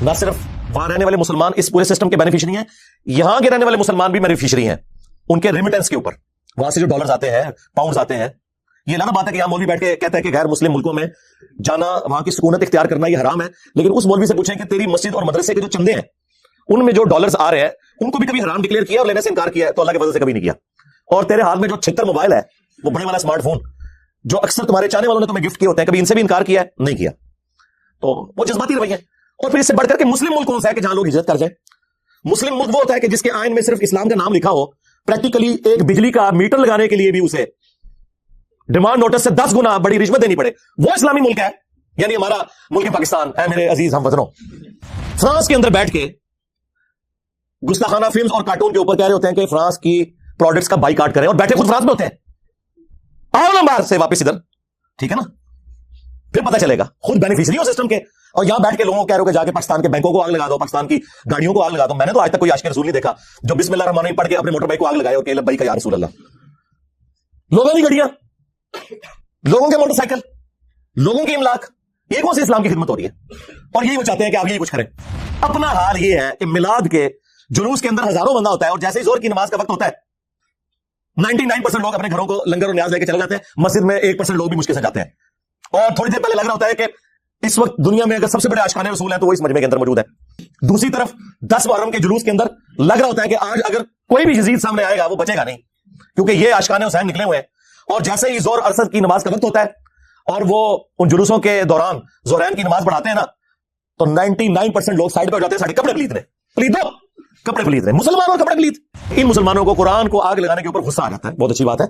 نہ صرف وہاں رہنے والے مسلمان اس پورے سسٹم کے بینیفیشری ہیں, یہاں کے رہنے والے مسلمان بھی بینیفیشری ہیں ان کے ریمیٹنس کے اوپر. وہاں سے جو ڈالرز آتے ہیں, پاؤنڈز آتے ہیں, یہ لانا بات ہے کہ یہاں مولوی بیٹھ کے کہتا ہے کہ غیر مسلم ملکوں میں جانا, وہاں کی سکونت اختیار کرنا یہ حرام ہے, لیکن اس مولوی سے پوچھیں کہ تیری مسجد اور مدرسے کے جو چندے ہیں ان میں جو ڈالرز آ رہے ہیں ان کو بھی کبھی حرام ڈکلیئر کیا اور لینے سے انکار کیا ہے؟ تو اللہ کے فضل سے کبھی نہیں کیا. اور تیرے ہاتھ میں جو 76 موبائل ہے, وہ بڑے والا اسمارٹ فون جو اکثر تمہارے چاہنے والوں نے تمہیں گفٹ کیے ہوتے ہیں, کبھی ان سے بھی انکار کیا ہے؟ نہیں کیا. تو وہ جذباتی رویہ. اور پھر اس سے بڑھ کر کے مسلم ملک کون سا ہے کہ جہاں لوگ ہجرت کر جائیں؟ مسلم ملک وہ ہوتا ہے کہ جس کے آئین میں صرف اسلام کا نام لکھا ہو, پریکٹیکلی ایک بجلی کا میٹر لگانے کے لیے بھی اسے ڈیمانڈ نوٹس سے 10 گنا بڑی رشوت دینی پڑے, وہ اسلامی ملک ہے. یعنی ہمارا ملک پاکستان ہے میرے عزیز ہم وطنوں, فرانس کے اندر بیٹھ کے گستاخانہ فلمز اور کارٹون کے اوپر کہہ رہے ہوتے ہیں کہ فرانس کی پروڈکٹس کا بائیکاٹ کریں, اور بیٹھے خود فرانس میں ہوتے ہیں. آؤ نا باہر سے واپس ادھر, ٹھیک ہے نا, پھر پتہ چلے گا خود بینیفیشری ہو سسٹم کے. اور یہاں بیٹھ کے لوگوں کو کہہ رہے ہو کہ جا کے پاکستان کے بینکوں کو آگ لگا دو, پاکستان کی گاڑیوں کو آگ لگا دو. میں نے تو آج تک کوئی عاشق رسول نہیں دیکھا جو بسم اللہ الرحمن الرحیم پڑھ کے اپنے موٹر بائک کو آگ لگائے اور کہ لبیک یا رسول اللہ. لوگوں کی گاڑیاں, لوگوں کے موٹر سائیکل, لوگوں کی املاک, یہ کون سی اسلام کی خدمت ہو رہی ہے؟ اور یہی وہ چاہتے ہیں کہ آپ یہی کچھ کریں. اپنا حال یہ ہے کہ میلاد کے جلوس کے اندر ہزاروں بندہ ہوتا ہے, اور جیسے ہی زور کی نماز کا وقت ہوتا ہے 99% لوگ اپنے گھروں کو لنگر اور نیاز لے کے چلے جاتے ہیں, مسجد میں 1% لوگ بھی مشکل سے جاتے ہیں. اور تھوڑی دیر پہلے لگ رہا ہوتا ہے کہ اس وقت دنیا میں اگر سب سے بڑے عاشقان رسول ہیں تو وہ اس مجمع کے اندر موجود ہے. دوسری طرف 10 محرم کے جلوس کے اندر لگ رہا ہوتا ہے کہ آج اگر کوئی بھی یزید سامنے آئے گا وہ بچے گا نہیں, کیونکہ یہ عاشقان حسین نکلے ہوئے ہیں. اور جیسے ہی زور عصر کی نماز کا وقت ہوتا ہے اور وہ ان جلوسوں کے دوران زہرین کی نماز پڑھاتے ہیں نا, تو 99% لوگ سائڈ پہ ہو جاتے ہیں, ساڑھے کپڑے پلیت رہے, پلیت دو کپڑے پلیت رہے, مسلمان اور کپڑے پلیت. ان مسلمانوں کو قرآن کو آگ لگانے کے اوپر غصہ آ جاتا ہے, بہت اچھی بات ہے,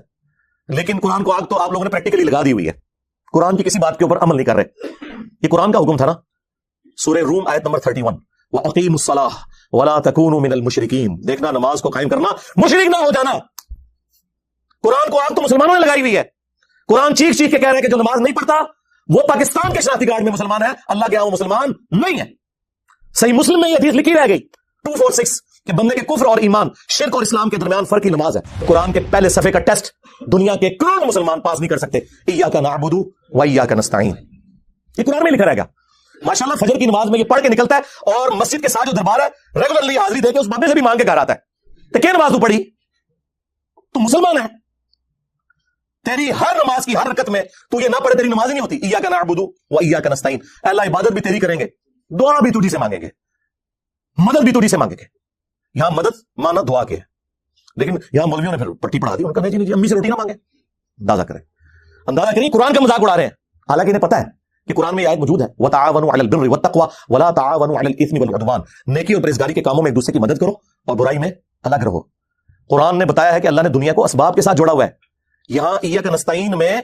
لیکن قرآن کو آگ تو آپ لوگوں نے پریکٹیکلی لگا دی ہوئی ہے, قرآن کی کسی بات کے اوپر عمل نہیں کر رہے. یہ قرآن کا حکم تھا نا, سورہ روم آیت نمبر 31, وَأَقِيمُوا الصَّلَاةَ وَلَا تَكُونُوا مِنَ الْمُشْرِكِينَ. دیکھنا نماز کو قائم کرنا, مشرک نہ ہو جانا. قرآن کو آگ تو مسلمانوں نے لگائی ہوئی ہے. قرآن چیخ چیخ کے کہہ رہے ہیں کہ جو نماز نہیں پڑھتا وہ پاکستان کے شناختی کارڈ میں مسلمان ہے, اللہ کے یہاں وہ مسلمان نہیں ہے. صحیح مسلم میں یہ حدیث لکھی رہ گئی 246 کہ بندے کے کفر اور ایمان, شرک اور اسلام کے درمیان فرق کی نماز ہے. قرآن کے پہلے صفحے کا ٹیسٹ دنیا کے کروڑوں مسلمان پاس نہیں کر سکتے. ایاک نعبد و ایاک نستعین, یہ قرآن میں لکھا رہے گا. ماشاءاللہ فجر کی نماز میں یہ پڑھ کے نکلتا ہے, اور مسجد کے ساتھ جو دربار ہے ریگولرلی حاضری دے کے اس بابے سے بھی مانگ کے گھر آتا ہے. تو کیا نماز تو پڑھی, تو مسلمان ہے. تیری ہر نماز کی ہر رکعت میں تو یہ نہ پڑھے تیری نماز ہی نہیں ہوتی. ایاک نعبد و ایاک نستعین, اللہ عبادت بھی تیری کریں گے, دعا بھی تجھی سے مانگیں گے, مدد بھی تجھی سے مانگیں گے. یہاں مدد مانا دعا کے ہے, لیکن یہاں مولویوں نے پھر پٹی پڑھا دی, ان کا نہیں جی امی سے روٹی نہ مانگے. اندازہ کریں, اندازہ کریں قرآن کا مذاق اڑا رہے ہیں, حالانکہ انہیں پتا ہے کہ قرآن میں یہ آیت موجود ہے, وَتَعَاوَنُوا عَلَى الْبِرِّ وَالتَّقْوَى وَلَا تَعَاوَنُوا عَلَى الْإِثْمِ وَالْعُدْوَانِ. نیکی اور پرہیزگاری کے کاموں میں ایک دوسرے کی مدد کرو اور برائی میں الگ رہو. قرآن نے بتایا ہے کہ اللہ نے دنیا کو اسباب کے ساتھ جوڑا ہوا ہے. یہاں ایاک نستعین میں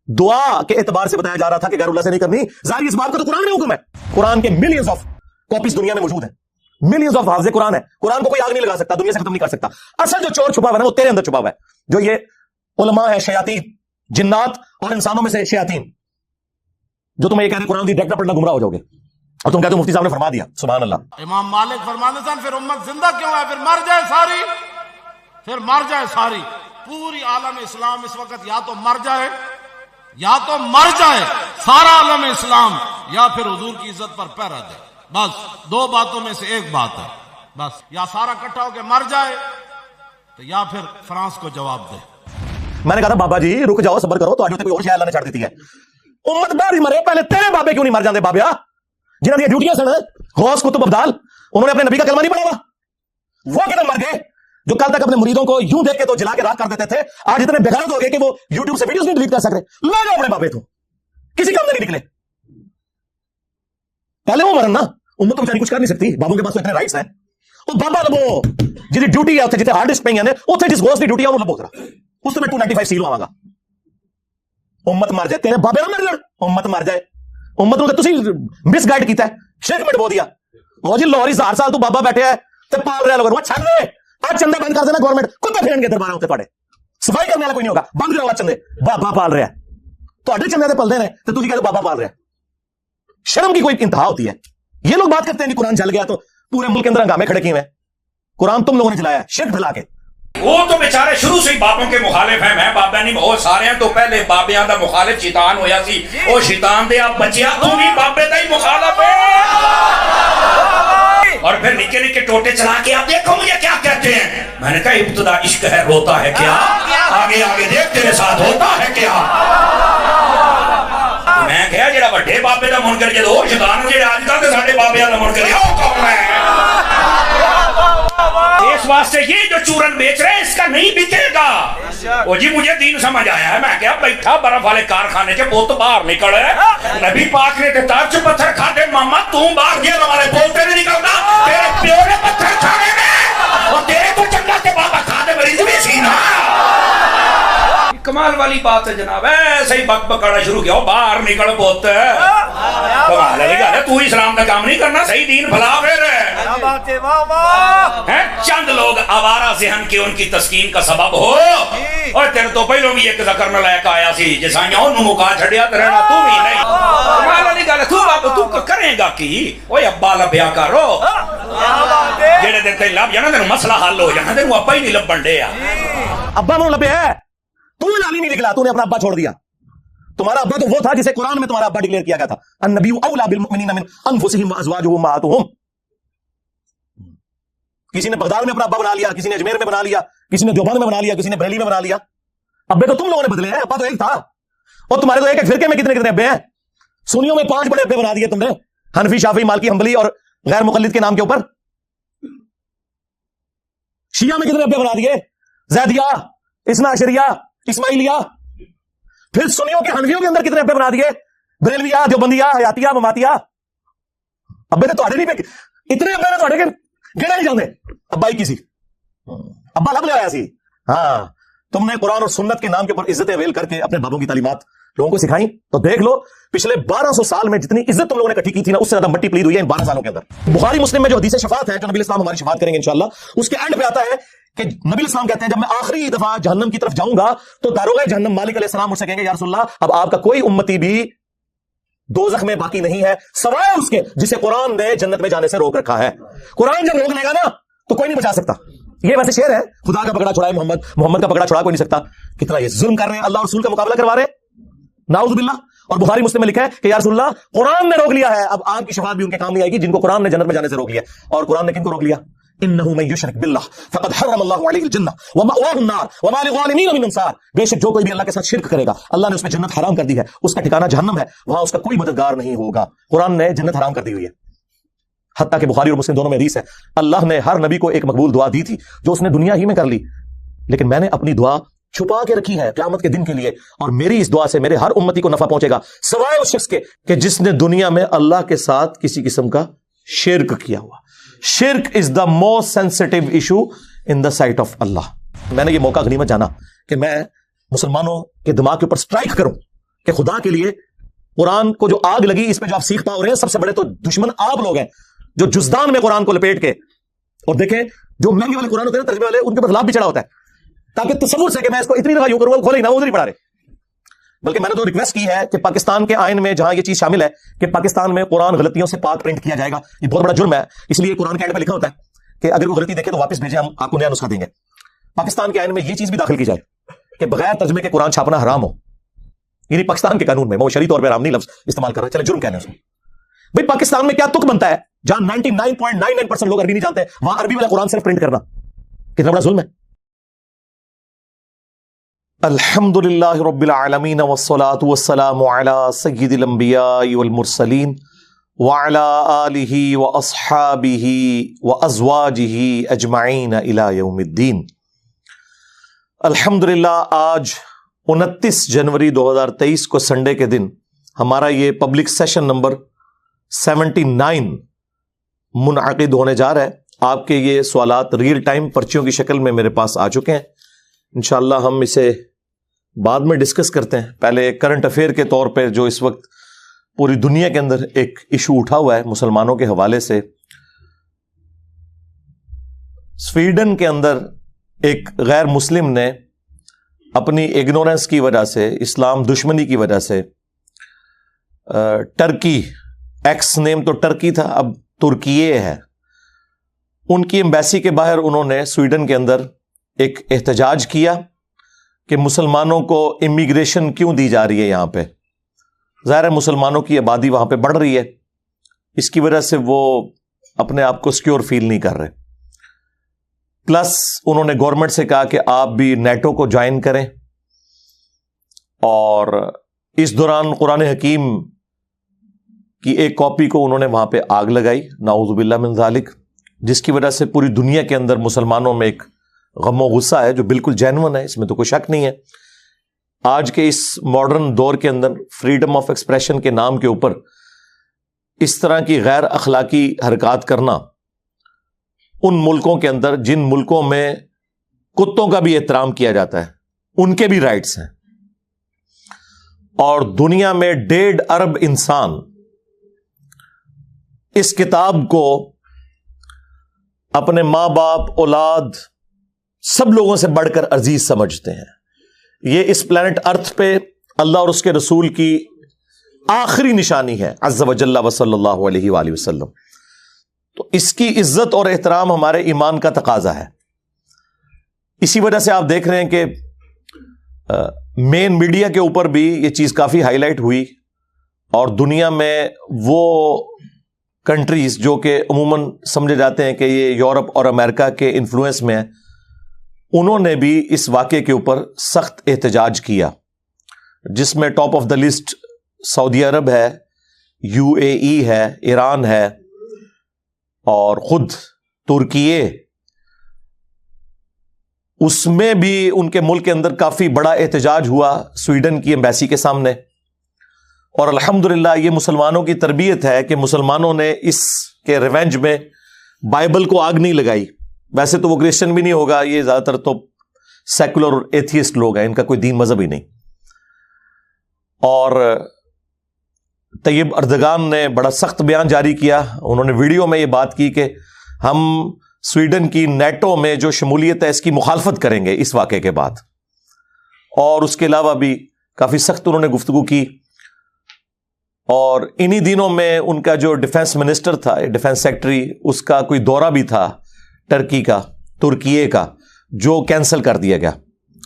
دعا کے اعتبار سے بتایا جا رہا تھا کہ غیر اللہ سے نہیں کرنی, ظاہری اسباب کا تو قرآن میں حکم ہے. قرآن کے ملینز آف کاپیز دنیا میں موجود ہیں, ملینز آف حافظ قرآن ہے. قرآن کو کوئی آگ نہیں لگا سکتا, دنیا سے ختم نہیں کر سکتا. اصل جو چور چھپا ہوا ہے وہ تیرے اندر چھپا ہوا ہے, جو یہ علماء ہے شیاطین, جنات اور انسانوں میں سے شیاطین, جو تمہیں یہ کہہ رہے قرآن کی ڈائریکٹ پڑھنا گمراہ ہو جاؤ گے, اور تم کہتے ہو مفتی صاحب نے فرما دیا. سبحان اللہ. امام مالک فرماتے ہیں پھر امت زندہ کیوں ہے, پھر مر جائے ساری, پھر مر جائے ساری. پوری عالم اسلام اس وقت یا تو مر جائے, یا تو مر جائے سارا عالم اسلام, یا پھر حضور کی عزت پر پہرا دے. بس دو باتوں میں سے ایک بات ہے, بس یا سارا اکٹھا ہو کے مر جائے تو یا پھر فرانس کو جواب دے. میں نے کہا تھا بابا جی رک جاؤ, صبر کرو, تو آج ہوتے کوئی اور شاید اللہ نے چھاڑ دیتی ہے. امت باہر ہی مرے, پہلے تیرے بابے کیوں نہیں مر جاندے بابیا, جنہوں نے ڈیوٹیاں سن, غوث قطب ابدال, انہوں نے اپنے نبی کا کلمہ نہیں پڑھا, وہ کتنے مر گئے. جو کل تک اپنے مریدوں کو یوں دیکھ کے تو جلا کے راکھ کر دیتے تھے, آج اتنے بغیرت ہو گئے کہ وہ یوٹیوب سے ویڈیوز نہیں ڈیلیٹ کر سکتے. لے جاؤ اپنے بابے, تو کسی کام نہیں نکلے. پہلے وہ مرن نا, امت تو بیچاری کچھ کر نہیں سکتی, بابوں کے پاس تو اتنے رائٹس ہیں. وہ بابا لبو جی ڈیوٹی ہے جتنے ہارڈ ڈسک پہ اتنے جس گوشت کی ڈیوٹی ہے وہ لبو کرا, اس سے میں 295 سیل آواں گا. امت مر جائے, تیرے بابے نہ مر جائے, امت مر جائے. امت نے تسی مس گائیڈ کیتا ہے, شرک میں ڈبو دیا. وہ جی لاہوری 1000 سال تو بابا بیٹھے ہے تے پال رہا لوگ, وہ چھڑ دے, آج چندے بند کر دینا گورنمنٹ, کتے پھرن کے دربار ہوتے پڑے, صفائی کرنے والا کوئی نہیں ہوگا, بند کرو چندے, بابا پال رہا ہے. تو اڈے چندے پل دے نے تو تجھے کہتے بابا پال رہا ہے. شرم کی کوئی انتہا ہوتی ہے. یہ لوگ بات کرتے ہیں کہ قرآن جل گیا تو پورے ملک کے اندر ہنگامے کھڑے کیے ہوئے. قرآن تم لوگوں نے جلایا شرک پھیلا کے. وہ تو بیچارے شروع سے ہی باپوں کے مخالف ہیں, میں بابا نہیں بہت سارے ہیں. تو پہلے بابیاں دا مخالف شیطان ہویا سی, او شیطان دے آپ بچیا تو بھی بابے دا ہی مخالف ہے. نکے نکے ٹوٹے چلا کے آپ دیکھو مجھے کیا کہتے ہیں. میں نے کہا ابتدا عشق ہے روتا ہے کیا, آگے آگے دیکھ تیرے ساتھ ہوتا ہے کیا. میں کہا جڑا بڑے بابے دا منکر جے وہ شیطان جڑے اج کل تے ساڈے بابیاں دا منکر ہے وہ کون ہے. اس واسطے یہ جو چورن بیچ رہے ہیں اس کا نہیں بکے گا. وہ جی مجھے دین سمجھ آیا ہے. میں کہا بیٹھا برف والے کارخانے کے پوت باہر نکل ہے. نبی پاک نے تار چ پتھر کھاتے ماما تم باہر گیا ہمارے پوتے نہیں نکلتا. تیرے پیو نے پتھر کھانے میں اور تیرے کو چنگا کے بابا کھانے مریض بھی سی نا. کمال والی بات ہے جناب. ایسے ہی بک بکانا شروع کیا باہر نکل پوت. کمال ہے تو اسلام کا کام نہیں کرنا صحیح دین بھلا پھر چند لوگ آوارہ ذہن کے ان کی تسکین کا سبب ہو. اور تیرے تو پہلوں بھی ایک ذکر میں لائق آیا سی جسائیاں انہوں مکا چھڑیا ترہنا تو بھی نہیں. کمال والی گل ہے تو کریں گا کی اوہ ابا لبیا کرو جیڑے دن تے لب جانا تینوں مسئلہ حل ہو جانا تینوں ابا ہی نہیں لبن دے. ابا منہ لبے ہے تو نالی نہیں نکلا, تو نے اپنا ابا چھوڑ دیا. تمہارا ابا تو وہ تھا جسے قرآن میں تمہارا ابا ڈکلیئر کیا گیا تھا النبی اولا بالمؤمنین من انفسہم وازواجہ امہاتہم. کسی نے بغداد میں اپنا ابا بنا لیا, کسی نے اجمیر میں بنا لیا, کسی نے دیوبند میں بنا لیا, کسی نے بریلی میں بنا لیا. ابے تو تم لوگوں نے بدلے ہیں, ابا تو ایک تھا. اور تمہارے تو ایک ایک فرقے میں کتنے کتنے ابے ہیں. سنیوں میں 5 بڑے ابے بنا دیے تم نے, حنفی, شافعی, مالکی, حنبلی اور غیر مقلد کے نام کے اوپر. شیعہ میں کتنے ابے بنا دیے, زیدیہ, اثنا عشریہ, اسماعیلیہ. پھر سنیوں کے حنفیوں کے اندر کتنے ابے بنا دیے, بریلویہ, دیوبندیہ, حیاتیہ, مماتیہ. ابے تو تھوڑے نہیں اتنے ابے نے تھوڑے کے گنے نہیں جانے. ابا ہی کسی ابا لب لے آیا سی. ہاں تم نے قرآن اور سنت کے نام کے اوپر عزت اویل کر کے اپنے بابوں کی تعلیمات لوگوں کو سکھائیں. تو دیکھ لو پچھلے 1200 سال میں جتنی عزت تم لوگوں نے اکٹھی کی تھی نا, اس سے زیادہ مٹی پلید ہوئی ہے ان 12 سالوں کے اندر. بخاری مسلم میں جو حدیث شفاعت ہے جو نبی اسلام ہماری شفاعت کریں گے انشاءاللہ, اس کے اینڈ پہ آتا ہے کہ نبی اسلام کہتے ہیں جب میں آخری دفعہ جہنم کی طرف جاؤں گا تو داروغہ جہنم مالک علیہ السلام مجھ سے کہیں گے یا رسول اللہ اب آپ کا کوئی امتی بھی دوزخ میں باقی نہیں ہے سوائے اس کے جسے قرآن نے جنت میں جانے سے روک رکھا ہے. قرآن جب روک لے گا نا تو کوئی نہیں بچا سکتا. یہ ویسے شعر ہے, خدا کا پکڑا چھڑائے محمد کا پکڑا چھڑا کوئی نہیں سکتا. کتنا یہ ظلم کر رہے ہیں, اللہ رسول کا مقابلہ کروا رہے ہیں, نعوذ باللہ. اور بخاری مسلم میں لکھا ہے کہ یا رسول اللہ قرآن نے روک لیا ہے, اب آپ کی شفاعت بھی ان کے کام نہیں آئے گی جن کو قرآن نے جنت میں جانے سے روک لیا. اور قرآن نے کن کو روک لیا, انه من یشرک باللہ فقد حرم اللہ علیہ الجنہ ومأواہ النار وما للظالمین من انصار. بے شک جو کوئی بھی اللہ کے ساتھ شرک کرے گا اللہ نے اس میں جنت حرام کر دی ہے, اس کا ٹھکانہ جہنم ہے, وہاں اس کا کوئی مددگار نہیں ہوگا. قرآن نے جنت حرام کر دی ہوئی ہے. حتیٰ کہ بخاری اور مسلم دونوں میں حدیث ہے اللہ نے ہر نبی کو ایک مقبول دعا دی تھی جو اس نے دنیا ہی میں کر لی, لیکن میں نے اپنی دعا چھپا کے رکھی ہے قیامت کے دن کے لیے, اور میری اس دعا سے میرے ہر امتی کو نفع پہنچے گا سوائے اس شخص کے کہ جس نے دنیا میں اللہ کے ساتھ کسی قسم کا شرک کیا ہوا. شرک is the most sensitive issue in the sight of Allah. میں نے یہ موقع غنیمت جانا کہ میں مسلمانوں کے دماغ کے اوپر سٹرائک کروں کہ خدا کے لیے قرآن کو جو آگ لگی اس پہ جو آپ سیکھ پا رہے ہیں سب سے بڑے تو دشمن آپ لوگ ہیں جو جزدان میں قرآن کو لپیٹ کے, اور دیکھیں جو مہنگے والے قرآن ہوتے ہیں ترجمے والے ان کے اوپر لاب بھی چڑھا ہوتا ہے تاکہ تصور سے کہ میں اس کو اتنی دفعہ یوں کروں گا کھولے نہ وہ نہیں پڑھا رہے. بلکہ میں نے تو ریکویسٹ کی ہے کہ پاکستان کے آئین میں جہاں یہ چیز شامل ہے کہ پاکستان میں قرآن غلطیوں سے پاک پرنٹ کیا جائے گا, یہ بہت بڑا جرم ہے. اس لیے قرآن کے آئین پہ لکھا ہوتا ہے کہ اگر وہ غلطی دیکھے تو واپس بھیجیں, ہم آپ کو نیا نسخہ دیں گے. پاکستان کے آئین میں یہ چیز بھی داخل کی جائے کہ بغیر ترجمے کے قرآن چھاپنا حرام ہو. یعنی پاکستان کے قانون میں, وہ شرعی طور پہ حرام نہیں لفظ استعمال کر رہے, چلے جرم کہنے اس میں. بھائی پاکستان میں کیا تک بنتا ہے جہاں 99.99% لوگ عربی نہیں جانتے ہیں, وہاں عربی والا قرآن صرف پرنٹ کرنا کتنا بڑا ظلم ہے. الحمد للہ رب العالمین والصلاة والسلام علی سید الانبیاء والمرسلین وعلی آلہ واصحابہ وازواجہ اجمعین الی یوم الدین. الحمدللہ آج 29 جنوری 2023 کو سنڈے کے دن ہمارا یہ پبلک سیشن نمبر 79 منعقد ہونے جا رہا ہے. آپ کے یہ سوالات ریئل ٹائم پرچیوں کی شکل میں میرے پاس آ چکے ہیں. انشاءاللہ ہم اسے بعد میں ڈسکس کرتے ہیں. پہلے کرنٹ افیئر کے طور پہ جو اس وقت پوری دنیا کے اندر ایک ایشو اٹھا ہوا ہے مسلمانوں کے حوالے سے, سویڈن کے اندر ایک غیر مسلم نے اپنی ایگنورنس کی وجہ سے, اسلام دشمنی کی وجہ سے, ٹرکی, ایکس نیم تو ٹرکی تھا اب ترکیے ہے, ان کی ایمبیسی کے باہر انہوں نے سویڈن کے اندر ایک احتجاج کیا کہ مسلمانوں کو امیگریشن کیوں دی جا رہی ہے یہاں پہ. ظاہر ہے مسلمانوں کی آبادی وہاں پہ بڑھ رہی ہے, اس کی وجہ سے وہ اپنے آپ کو سیکیور فیل نہیں کر رہے. پلس انہوں نے گورنمنٹ سے کہا کہ آپ بھی نیٹو کو جوائن کریں, اور اس دوران قرآن حکیم کی ایک کاپی کو انہوں نے وہاں پہ آگ لگائی, نعوذ باللہ من ذالک, جس کی وجہ سے پوری دنیا کے اندر مسلمانوں میں ایک غم و غصہ ہے جو بالکل جینون ہے, اس میں تو کوئی شک نہیں ہے. آج کے اس ماڈرن دور کے اندر فریڈم آف ایکسپریشن کے نام کے اوپر اس طرح کی غیر اخلاقی حرکات کرنا ان ملکوں کے اندر جن ملکوں میں کتوں کا بھی احترام کیا جاتا ہے, ان کے بھی رائٹس ہیں, اور دنیا میں 1.5 ارب انسان اس کتاب کو اپنے ماں باپ, اولاد, سب لوگوں سے بڑھ کر عزیز سمجھتے ہیں. یہ اس پلانٹ ارتھ پہ اللہ اور اس کے رسول کی آخری نشانی ہے عز و جل و صلی اللہ علیہ وآلہ وسلم. تو اس کی عزت اور احترام ہمارے ایمان کا تقاضا ہے. اسی وجہ سے آپ دیکھ رہے ہیں کہ مین میڈیا کے اوپر بھی یہ چیز کافی ہائی لائٹ ہوئی, اور دنیا میں وہ کنٹریز جو کہ عموماً سمجھے جاتے ہیں کہ یہ یورپ اور امریکہ کے انفلوئنس میں ہیں, انہوں نے بھی اس واقعے کے اوپر سخت احتجاج کیا, جس میں ٹاپ آف دا لسٹ سعودی عرب ہے, UAE ہے, ایران ہے, اور خود ترکیے. اس میں بھی ان کے ملک کے اندر کافی بڑا احتجاج ہوا سویڈن کی ایمبیسی کے سامنے, اور الحمدللہ یہ مسلمانوں کی تربیت ہے کہ مسلمانوں نے اس کے ریونج میں بائبل کو آگ نہیں لگائی. ویسے تو وہ کرسچن بھی نہیں ہوگا, یہ زیادہ تر تو سیکولر اور ایتھیسٹ لوگ ہیں, ان کا کوئی دین مذہب ہی نہیں. اور طیب اردگان نے بڑا سخت بیان جاری کیا, انہوں نے ویڈیو میں یہ بات کی کہ ہم سویڈن کی نیٹو میں جو شمولیت ہے اس کی مخالفت کریں گے اس واقعے کے بعد. اور اس کے علاوہ بھی کافی سخت انہوں نے گفتگو کی. اور انہی دنوں میں ان کا جو ڈیفنس منسٹر تھا, ڈیفنس سیکٹری, اس کا کوئی دورہ بھی تھا ٹرکی کا, ترکیے کا, جو کینسل کر دیا گیا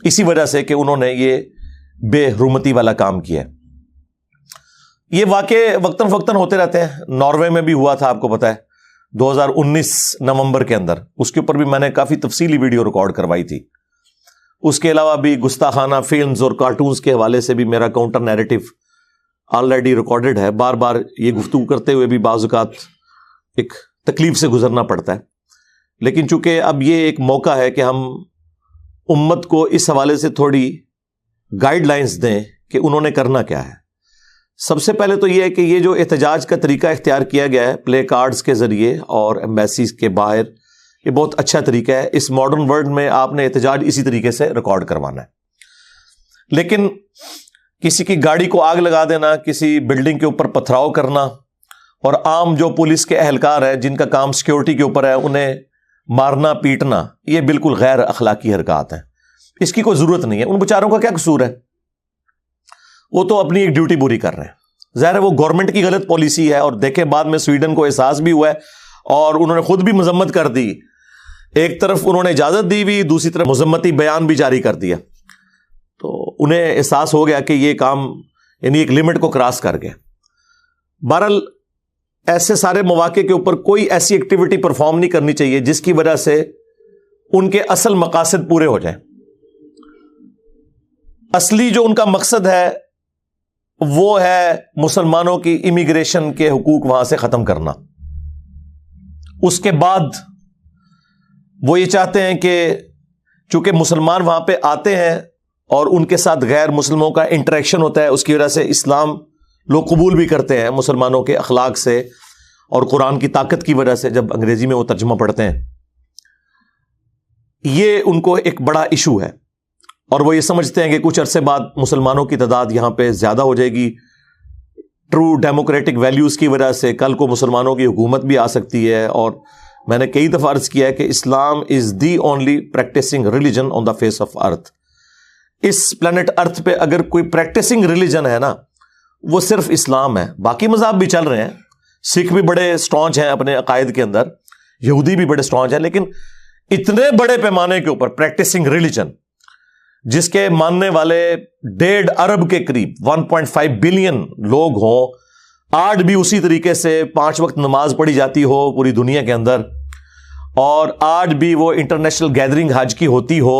اسی وجہ سے کہ انہوں نے یہ بے حرمتی والا کام کیا. یہ واقعے وقتاً فوقتاً ہوتے رہتے ہیں. ناروے میں بھی ہوا تھا, آپ کو پتا ہے, 2019 نومبر کے اندر. اس کے اوپر بھی میں نے کافی تفصیلی ویڈیو ریکارڈ کروائی تھی. اس کے علاوہ بھی گستاخانہ فلمز اور کارٹونز کے حوالے سے بھی میرا کاؤنٹر نیریٹو آلریڈی ریکارڈڈ ہے. بار بار یہ گفتگو کرتے ہوئے بھی بعض اوقات ایک تکلیف سے گزرنا پڑتا ہے, لیکن چونکہ اب یہ ایک موقع ہے کہ ہم امت کو اس حوالے سے تھوڑی گائیڈ لائنز دیں کہ انہوں نے کرنا کیا ہے. سب سے پہلے تو یہ ہے کہ یہ جو احتجاج کا طریقہ اختیار کیا گیا ہے پلے کارڈز کے ذریعے اور ایمبیسیز کے باہر, یہ بہت اچھا طریقہ ہے. اس ماڈرن ورلڈ میں آپ نے احتجاج اسی طریقے سے ریکارڈ کروانا ہے. لیکن کسی کی گاڑی کو آگ لگا دینا, کسی بلڈنگ کے اوپر پتھراؤ کرنا, اور عام جو پولیس کے اہلکار ہیں جن کا کام سیکیورٹی کے اوپر ہے انہیں مارنا پیٹنا, یہ بالکل غیر اخلاقی حرکات ہیں. اس کی کوئی ضرورت نہیں ہے. ان بیچاروں کا کیا قصور ہے؟ وہ تو اپنی ایک ڈیوٹی پوری کر رہے ہیں. ظاہر ہے وہ گورنمنٹ کی غلط پالیسی ہے, اور دیکھیں بعد میں سویڈن کو احساس بھی ہوا ہے اور انہوں نے خود بھی مذمت کر دی. ایک طرف انہوں نے اجازت دی ہوئی, دوسری طرف مذمتی بیان بھی جاری کر دیا. تو انہیں احساس ہو گیا کہ یہ کام یعنی ایک لمٹ کو کراس کر گیا. بہرحال ایسے سارے مواقع کے اوپر کوئی ایسی ایکٹیویٹی پرفارم نہیں کرنی چاہیے جس کی وجہ سے ان کے اصل مقاصد پورے ہو جائیں. اصلی جو ان کا مقصد ہے وہ ہے مسلمانوں کی امیگریشن کے حقوق وہاں سے ختم کرنا. اس کے بعد وہ یہ چاہتے ہیں کہ چونکہ مسلمان وہاں پہ آتے ہیں اور ان کے ساتھ غیر مسلموں کا انٹریکشن ہوتا ہے, اس کی وجہ سے اسلام لوگ قبول بھی کرتے ہیں مسلمانوں کے اخلاق سے اور قرآن کی طاقت کی وجہ سے, جب انگریزی میں وہ ترجمہ پڑھتے ہیں. یہ ان کو ایک بڑا ایشو ہے, اور وہ یہ سمجھتے ہیں کہ کچھ عرصے بعد مسلمانوں کی تعداد یہاں پہ زیادہ ہو جائے گی. ٹرو ڈیموکریٹک ویلیوز کی وجہ سے کل کو مسلمانوں کی حکومت بھی آ سکتی ہے. اور میں نے کئی دفعہ عرض کیا ہے کہ اسلام is the only practising religion on the face of earth. اس پلانٹ ارتھ پہ اگر کوئی پریکٹسنگ ریلیجن ہے نا, وہ صرف اسلام ہے. باقی مذہب بھی چل رہے ہیں, سکھ بھی بڑے اسٹرانچ ہیں اپنے عقائد کے اندر, یہودی بھی بڑے اسٹرانچ ہیں, لیکن اتنے بڑے پیمانے کے اوپر پریکٹسنگ ریلیجن جس کے ماننے والے 1.5 ارب کے قریب 1.5 بلین لوگ ہوں, آج بھی اسی طریقے سے 5 وقت نماز پڑھی جاتی ہو پوری دنیا کے اندر, اور آج بھی وہ انٹرنیشنل گیدرنگ حج کی ہوتی ہو,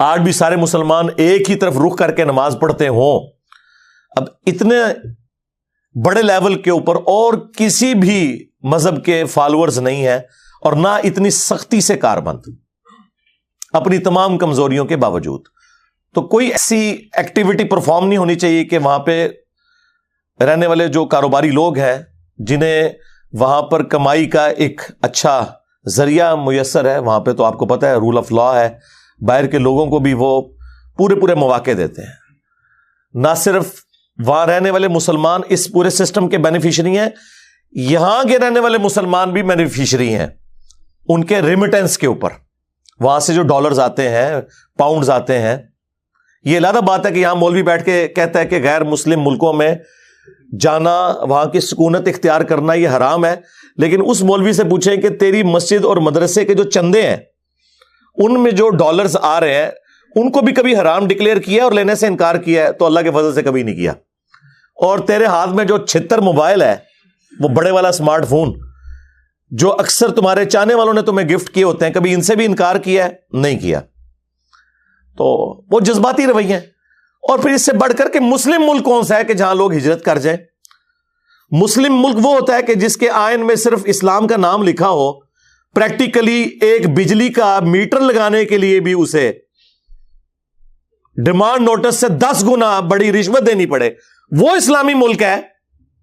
آج بھی سارے مسلمان ایک ہی طرف رخ کر کے نماز پڑھتے ہوں, اب اتنے بڑے لیول کے اوپر اور کسی بھی مذہب کے فالوورز نہیں ہیں, اور نہ اتنی سختی سے کاربند اپنی تمام کمزوریوں کے باوجود. تو کوئی ایسی ایکٹیویٹی پرفارم نہیں ہونی چاہیے کہ وہاں پہ رہنے والے جو کاروباری لوگ ہیں, جنہیں وہاں پر کمائی کا ایک اچھا ذریعہ میسر ہے, وہاں پہ تو آپ کو پتہ ہے رول آف لا ہے, باہر کے لوگوں کو بھی وہ پورے مواقع دیتے ہیں. نہ صرف وہاں رہنے والے مسلمان اس پورے سسٹم کے بینیفیشری ہیں, یہاں کے رہنے والے مسلمان بھی بینیفیشری ہیں ان کے ریمیٹنس کے اوپر. وہاں سے جو ڈالرز آتے ہیں, پاؤنڈز آتے ہیں, یہ علیحدہ بات ہے کہ یہاں مولوی بیٹھ کے کہتا ہے کہ غیر مسلم ملکوں میں جانا, وہاں کی سکونت اختیار کرنا یہ حرام ہے, لیکن اس مولوی سے پوچھیں کہ تیری مسجد اور مدرسے کے جو چندے ہیں ان میں جو ڈالرز آ رہے ہیں ان کو بھی کبھی حرام ڈکلیئر کیا اور لینے سے انکار کیا ہے؟ تو اللہ کے فضل سے کبھی نہیں کیا. اور تیرے ہاتھ میں جو 76 موبائل ہے, وہ بڑے والا سمارٹ فون جو اکثر تمہارے چاہنے والوں نے تمہیں گفٹ کیے ہوتے ہیں, کبھی ان سے بھی انکار کیا ہے؟ نہیں کیا. تو وہ جذباتی رویے ہیں. اور پھر اس سے بڑھ کر کے مسلم ملک کون سا ہے کہ جہاں لوگ ہجرت کر جائیں؟ مسلم ملک وہ ہوتا ہے کہ جس کے آئین میں صرف اسلام کا نام لکھا ہو, پریکٹیکلی ایک بجلی کا میٹر لگانے کے لیے بھی اسے ڈیمانڈ نوٹس سے 10 گنا بڑی رشوت دینی پڑے. وہ اسلامی ملک ہے,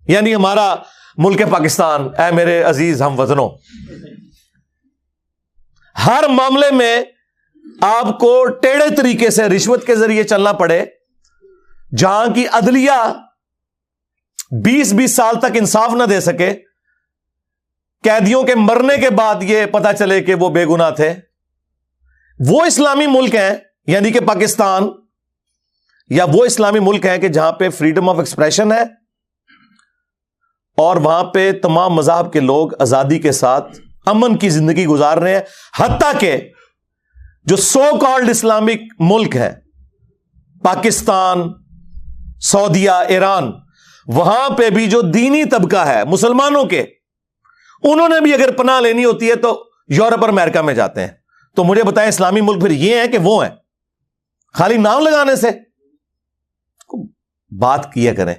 یعنی ہمارا ملک پاکستان. اے میرے عزیز ہم وطنوں, ہر معاملے میں آپ کو ٹیڑھے طریقے سے رشوت کے ذریعے چلنا پڑے, جہاں کی عدلیہ 20 سال تک انصاف نہ دے سکے, قیدیوں کے مرنے کے بعد یہ پتا چلے کہ وہ بے گناہ تھے. وہ اسلامی ملک ہیں, یعنی کہ پاکستان, یا وہ اسلامی ملک ہیں کہ جہاں پہ فریڈم آف ایکسپریشن ہے اور وہاں پہ تمام مذاہب کے لوگ آزادی کے ساتھ امن کی زندگی گزار رہے ہیں. حتیٰ کہ جو سو کالڈ اسلامک ملک ہے, پاکستان, سعودیہ, ایران, وہاں پہ بھی جو دینی طبقہ ہے مسلمانوں کے, انہوں نے بھی اگر پناہ لینی ہوتی ہے تو یورپ اور امریکہ میں جاتے ہیں. تو مجھے بتائیں اسلامی ملک پھر یہ ہیں کہ وہ ہیں؟ خالی نام لگانے سے بات کیا کریں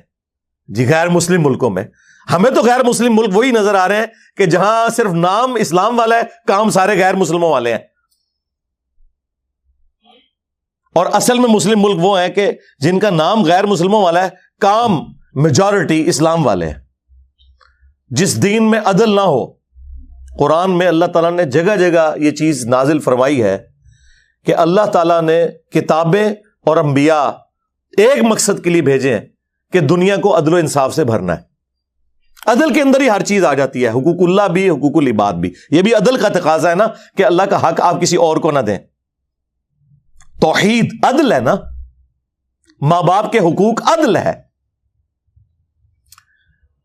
جی. غیر مسلم ملکوں میں ہمیں تو غیر مسلم ملک وہی نظر آ رہے ہیں کہ جہاں صرف نام اسلام والا ہے, کام سارے غیر مسلموں والے ہیں. اور اصل میں مسلم ملک وہ ہیں کہ جن کا نام غیر مسلموں والا ہے, کام میجورٹی اسلام والے ہیں. جس دین میں عدل نہ ہو, قرآن میں اللہ تعالیٰ نے جگہ جگہ یہ چیز نازل فرمائی ہے کہ اللہ تعالیٰ نے کتابیں اور انبیاء ایک مقصد کے لیے بھیجے ہیں کہ دنیا کو عدل و انصاف سے بھرنا ہے. عدل کے اندر ہی ہر چیز آ جاتی ہے, حقوق اللہ بھی, حقوق العباد بھی. یہ بھی عدل کا تقاضا ہے نا کہ اللہ کا حق آپ کسی اور کو نہ دیں. توحید عدل ہے نا, ماں باپ کے حقوق عدل ہے,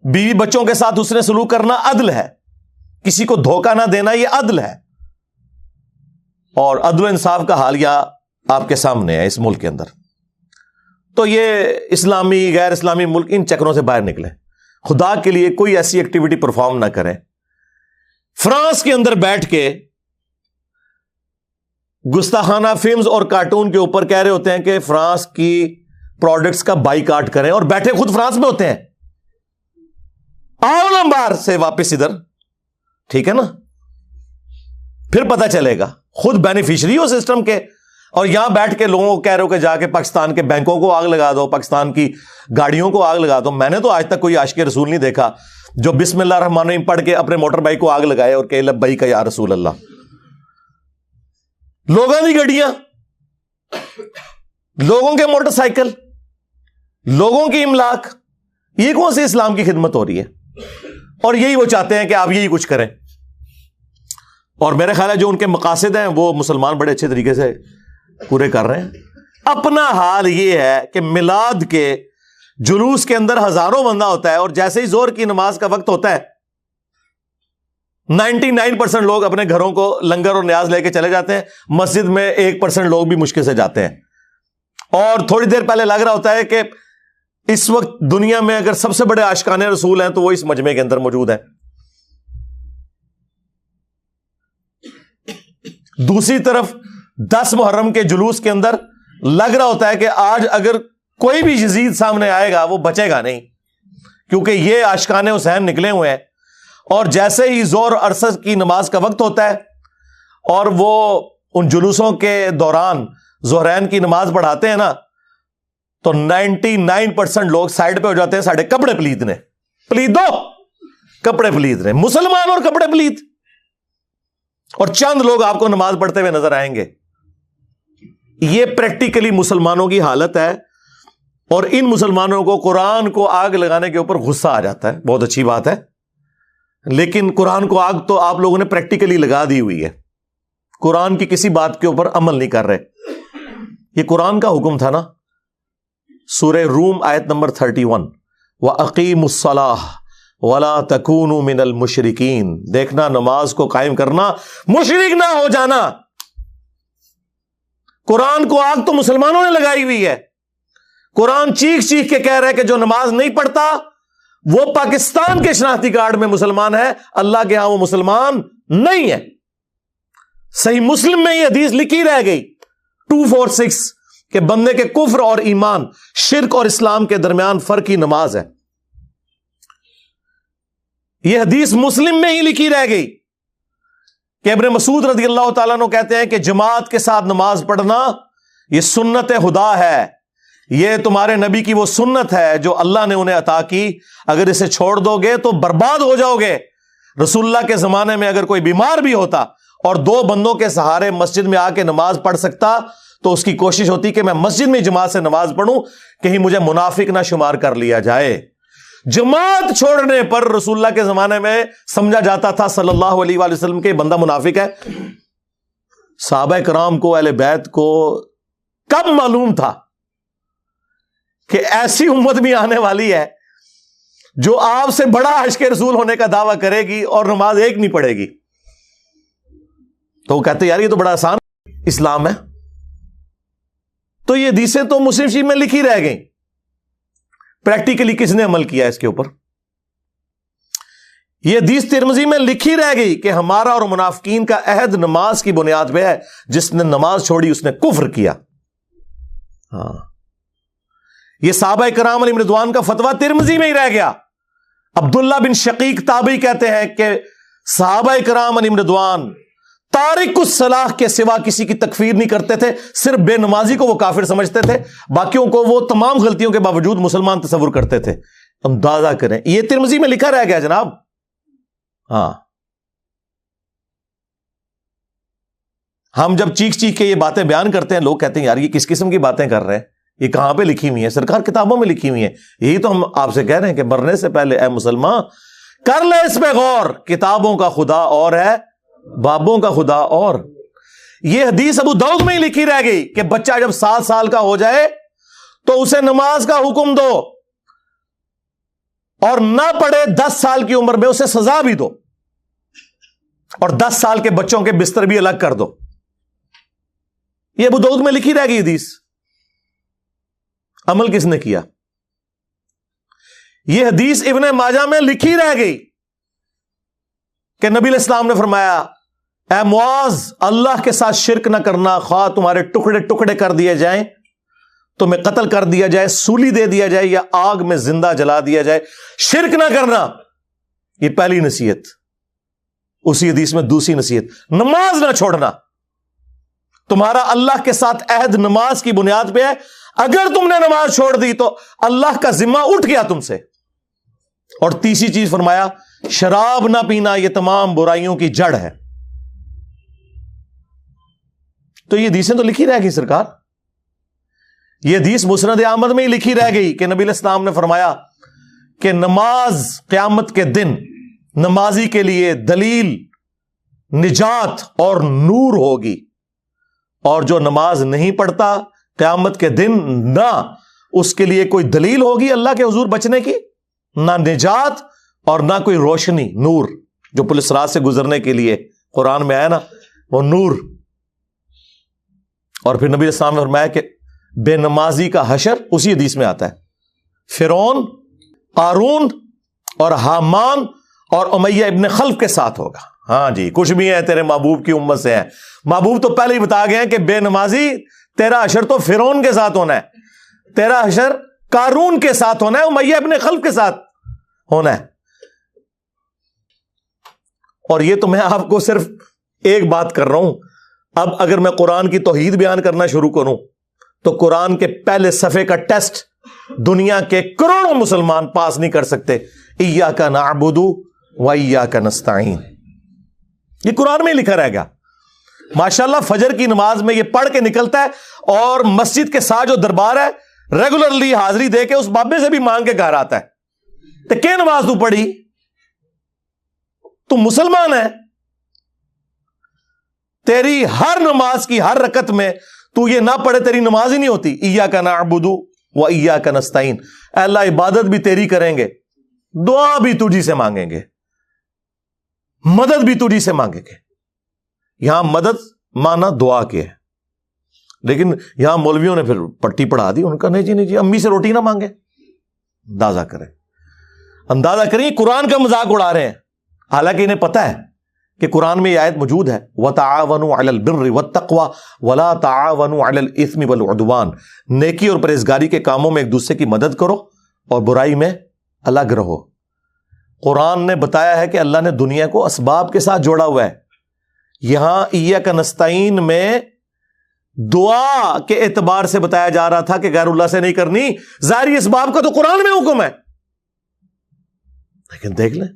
بیوی بچوں کے ساتھ اس نے سلوک کرنا عدل ہے, کسی کو دھوکہ نہ دینا یہ عدل ہے. اور عدل و انصاف کا حالیہ آپ کے سامنے ہے اس ملک کے اندر. تو یہ اسلامی غیر اسلامی ملک ان چکروں سے باہر نکلے, خدا کے لیے کوئی ایسی ایکٹیویٹی پرفارم نہ کریں. فرانس کے اندر بیٹھ کے گستاخانہ فلمز اور کارٹون کے اوپر کہہ رہے ہوتے ہیں کہ فرانس کی پروڈکٹس کا بائیکاٹ کریں, اور بیٹھے خود فرانس میں ہوتے ہیں. آؤ نا باہر سے واپس ادھر, ٹھیک ہے نا, پھر پتہ چلے گا. خود بینیفیشری ہو سسٹم کے, اور یہاں بیٹھ کے لوگوں کو کہہ رہے ہو کہ جا کے پاکستان کے بینکوں کو آگ لگا دو, پاکستان کی گاڑیوں کو آگ لگا دو. میں نے تو آج تک کوئی عاشق رسول نہیں دیکھا جو بسم اللہ الرحمن الرحیم پڑھ کے اپنے موٹر بائک کو آگ لگائے اور کہ لبیک یا رسول اللہ. لوگوں کی گاڑیاں, لوگوں کے موٹر سائیکل, لوگوں کی املاک, یہ کون سی اسلام کی خدمت ہو رہی ہے؟ اور یہی وہ چاہتے ہیں کہ آپ یہی کچھ کریں. اور میرے خیال ہے جو ان کے مقاصد ہیں وہ مسلمان بڑے اچھے طریقے سے پورے کر رہے ہیں. اپنا حال یہ ہے کہ میلاد کے جلوس کے اندر ہزاروں بندہ ہوتا ہے, اور جیسے ہی زور کی نماز کا وقت ہوتا ہے 99% لوگ اپنے گھروں کو لنگر اور نیاز لے کے چلے جاتے ہیں. مسجد میں 1% لوگ بھی مشکل سے جاتے ہیں. اور تھوڑی دیر پہلے لگ رہا ہوتا ہے کہ اس وقت دنیا میں اگر سب سے بڑے عاشقان رسول ہیں تو وہ اس مجمع کے اندر موجود ہیں. دوسری طرف 10 محرم کے جلوس کے اندر لگ رہا ہوتا ہے کہ آج اگر کوئی بھی یزید سامنے آئے گا وہ بچے گا نہیں، کیونکہ یہ عاشقان حسین نکلے ہوئے ہیں. اور جیسے ہی ظہر اور عصر کی نماز کا وقت ہوتا ہے اور وہ ان جلوسوں کے دوران ظہرین کی نماز پڑھاتے ہیں نا، تو 99% لوگ سائڈ پہ ہو جاتے ہیں. ساڑھے کپڑے پلیت نے، پلیت دو کپڑے پلیت نے، مسلمان اور کپڑے پلیت. اور چند لوگ آپ کو نماز پڑھتے ہوئے نظر آئیں گے. یہ پریکٹیکلی مسلمانوں کی حالت ہے. اور ان مسلمانوں کو قرآن کو آگ لگانے کے اوپر غصہ آ جاتا ہے. بہت اچھی بات ہے، لیکن قرآن کو آگ تو آپ لوگوں نے پریکٹیکلی لگا دی ہوئی ہے. قرآن کی کسی بات کے اوپر عمل نہیں کر رہے. یہ قرآن کا حکم تھا نا. سورہ روم آیت نمبر 31 وَأَقِيمُوا الصَّلَاةَ وَلَا تَكُونُوا مِنَ الْمُشْرِكِينَ. دیکھنا نماز کو قائم کرنا، مشرک نہ ہو جانا. قرآن کو آگ تو مسلمانوں نے لگائی ہوئی ہے. قرآن چیخ چیخ کے کہہ رہا ہے کہ جو نماز نہیں پڑھتا وہ پاکستان کے شناختی کارڈ میں مسلمان ہے، اللہ کے ہاں وہ مسلمان نہیں ہے. صحیح مسلم میں یہ حدیث لکھی رہ گئی 246 کہ بندے کے کفر اور ایمان، شرک اور اسلام کے درمیان فرق ہی نماز ہے. یہ حدیث مسلم میں ہی لکھی رہ گئی کہ ابن مسعود رضی اللہ تعالیٰ عنہ کہتے ہیں کہ جماعت کے ساتھ نماز پڑھنا یہ سنت خدا ہے، یہ تمہارے نبی کی وہ سنت ہے جو اللہ نے انہیں عطا کی. اگر اسے چھوڑ دو گے تو برباد ہو جاؤ گے. رسول اللہ کے زمانے میں اگر کوئی بیمار بھی ہوتا اور 2 بندوں کے سہارے مسجد میں آ کے نماز پڑھ سکتا تو اس کی کوشش ہوتی کہ میں مسجد میں جماعت سے نماز پڑھوں، کہیں مجھے منافق نہ شمار کر لیا جائے. جماعت چھوڑنے پر رسول اللہ کے زمانے میں سمجھا جاتا تھا صلی اللہ علیہ وآلہ وسلم کہ بندہ منافق ہے. صحابہ کرام کو، اہل بیت کو کب معلوم تھا کہ ایسی امت بھی آنے والی ہے جو آپ سے بڑا عاشق رسول ہونے کا دعویٰ کرے گی اور نماز ایک نہیں پڑھے گی؟ تو وہ کہتے یار یہ تو بڑا آسان اسلام ہے. تو یہ حدیثیں تو مسلم شریف میں لکھی رہ گئیں. پریکٹیکلی کس نے عمل کیا اس کے اوپر؟ یہ حدیث ترمذی میں لکھی رہ گئی کہ ہمارا اور منافقین کا عہد نماز کی بنیاد پہ ہے، جس نے نماز چھوڑی اس نے کفر کیا. ہاں، یہ صحابہ کرام علیہم رضوان کا فتویٰ ترمذی میں ہی رہ گیا. عبداللہ بن شقیق تابعی کہتے ہیں کہ صحابہ کرام علیہم رضوان تارک الصلاح کے سوا کسی کی تکفیر نہیں کرتے تھے. صرف بے نمازی کو وہ کافر سمجھتے تھے، باقیوں کو وہ تمام غلطیوں کے باوجود مسلمان تصور کرتے تھے. اندازہ کریں، یہ ترمذی میں لکھا رہ گیا جناب. ہاں، ہم جب چیخ چیخ کے یہ باتیں بیان کرتے ہیں لوگ کہتے ہیں یار یہ کس قسم کی باتیں کر رہے ہیں، یہ کہاں پہ لکھی ہوئی ہیں؟ سرکار کتابوں میں لکھی ہوئی ہیں. یہی تو ہم آپ سے کہہ رہے ہیں کہ مرنے سے پہلے اے مسلمان کر لے اس پہ غور. کتابوں کا خدا اور ہے، بابوں کا خدا اور. یہ حدیث ابو داؤد میں ہی لکھی رہ گئی کہ بچہ جب 7 سال کا ہو جائے تو اسے نماز کا حکم دو، اور نہ پڑھے 10 سال کی عمر میں اسے سزا بھی دو، اور 10 سال کے بچوں کے بستر بھی الگ کر دو. یہ ابو داؤد میں لکھی رہ گئی حدیث. عمل کس نے کیا؟ یہ حدیث ابن ماجہ میں لکھی رہ گئی کہ نبی علیہ السلام نے فرمایا اے معاذ، اللہ کے ساتھ شرک نہ کرنا، خواہ تمہارے ٹکڑے ٹکڑے کر دیے جائیں، تمہیں قتل کر دیا جائے، سولی دے دیا جائے، یا آگ میں زندہ جلا دیا جائے، شرک نہ کرنا. یہ پہلی نصیحت. اسی حدیث میں دوسری نصیحت، نماز نہ چھوڑنا. تمہارا اللہ کے ساتھ عہد نماز کی بنیاد پہ ہے، اگر تم نے نماز چھوڑ دی تو اللہ کا ذمہ اٹھ گیا تم سے. اور تیسری چیز فرمایا شراب نہ پینا، یہ تمام برائیوں کی جڑ ہے. تو یہ حدیثیں تو لکھی رہ گئی سرکار. یہ حدیث مسند احمد میں ہی لکھی رہ گئی کہ نبی علیہ السلام نے فرمایا کہ نماز قیامت کے دن نمازی کے لیے دلیل، نجات اور نور ہوگی، اور جو نماز نہیں پڑھتا قیامت کے دن نہ اس کے لیے کوئی دلیل ہوگی اللہ کے حضور بچنے کی، نہ نجات اور نہ کوئی روشنی، نور جو پولیس رات سے گزرنے کے لیے قرآن میں آیا نا وہ نور. اور پھر نبی علیہ السلام نے فرمایا کہ بے نمازی کا حشر اسی حدیث میں آتا ہے فرعون، قارون اور حامان اور امیہ ابن خلف کے ساتھ ہوگا. ہاں جی، کچھ بھی ہے تیرے محبوب کی امت سے ہے. محبوب تو پہلے ہی بتا گئے ہیں کہ بے نمازی تیرا حشر تو فرعون کے ساتھ ہونا ہے، تیرا حشر قارون کے ساتھ ہونا ہے، امیہ ابن خلف کے ساتھ ہونا ہے. اور یہ تو میں آپ کو صرف ایک بات کر رہا ہوں. اب اگر میں قرآن کی توحید بیان کرنا شروع کروں تو قرآن کے پہلے صفحے کا ٹیسٹ دنیا کے کروڑوں مسلمان پاس نہیں کر سکتے. ایاک نعبد و ایاک نستعین، یہ قرآن میں لکھا رہے گا. ماشاءاللہ فجر کی نماز میں یہ پڑھ کے نکلتا ہے اور مسجد کے ساتھ جو دربار ہے ریگولرلی حاضری دے کے اس بابے سے بھی مانگ کے گھر آتا ہے. تو کیا نماز تو پڑھی؟ تو مسلمان ہے، تیری ہر نماز کی ہر رکعت میں تو یہ نہ پڑھے تیری نماز ہی نہیں ہوتی. ایاک نعبد و ایاک نستعین، اے اللہ عبادت بھی تیری کریں گے، دعا بھی تجھی سے مانگیں گے، مدد بھی تجھی سے مانگیں گے. یہاں مدد مانا دعا کے ہے، لیکن یہاں مولویوں نے پھر پٹی پڑھا دی. ان کا نہیں جی امی سے روٹی نہ مانگے. اندازہ کریں قرآن کا مذاق اڑا رہے ہیں، حالانکہ انہیں پتہ ہے کہ قرآن میں یہ آیت موجود ہے وَتَعَاوَنُوا عَلَى الْبِرِّ وَالتَّقْوَى وَلَا تَعَاوَنُوا عَلَى الْإِثْمِ وَالْعُدْوَانِ، نیکی اور پرہیزگاری کے کاموں میں ایک دوسرے کی مدد کرو اور برائی میں الگ رہو. قرآن نے بتایا ہے کہ اللہ نے دنیا کو اسباب کے ساتھ جوڑا ہوا ہے. یہاں ایاک نستعین میں دعا کے اعتبار سے بتایا جا رہا تھا کہ غیر اللہ سے نہیں کرنی. ظاہری اسباب کا تو قرآن میں حکم ہے، لیکن دیکھ لیں.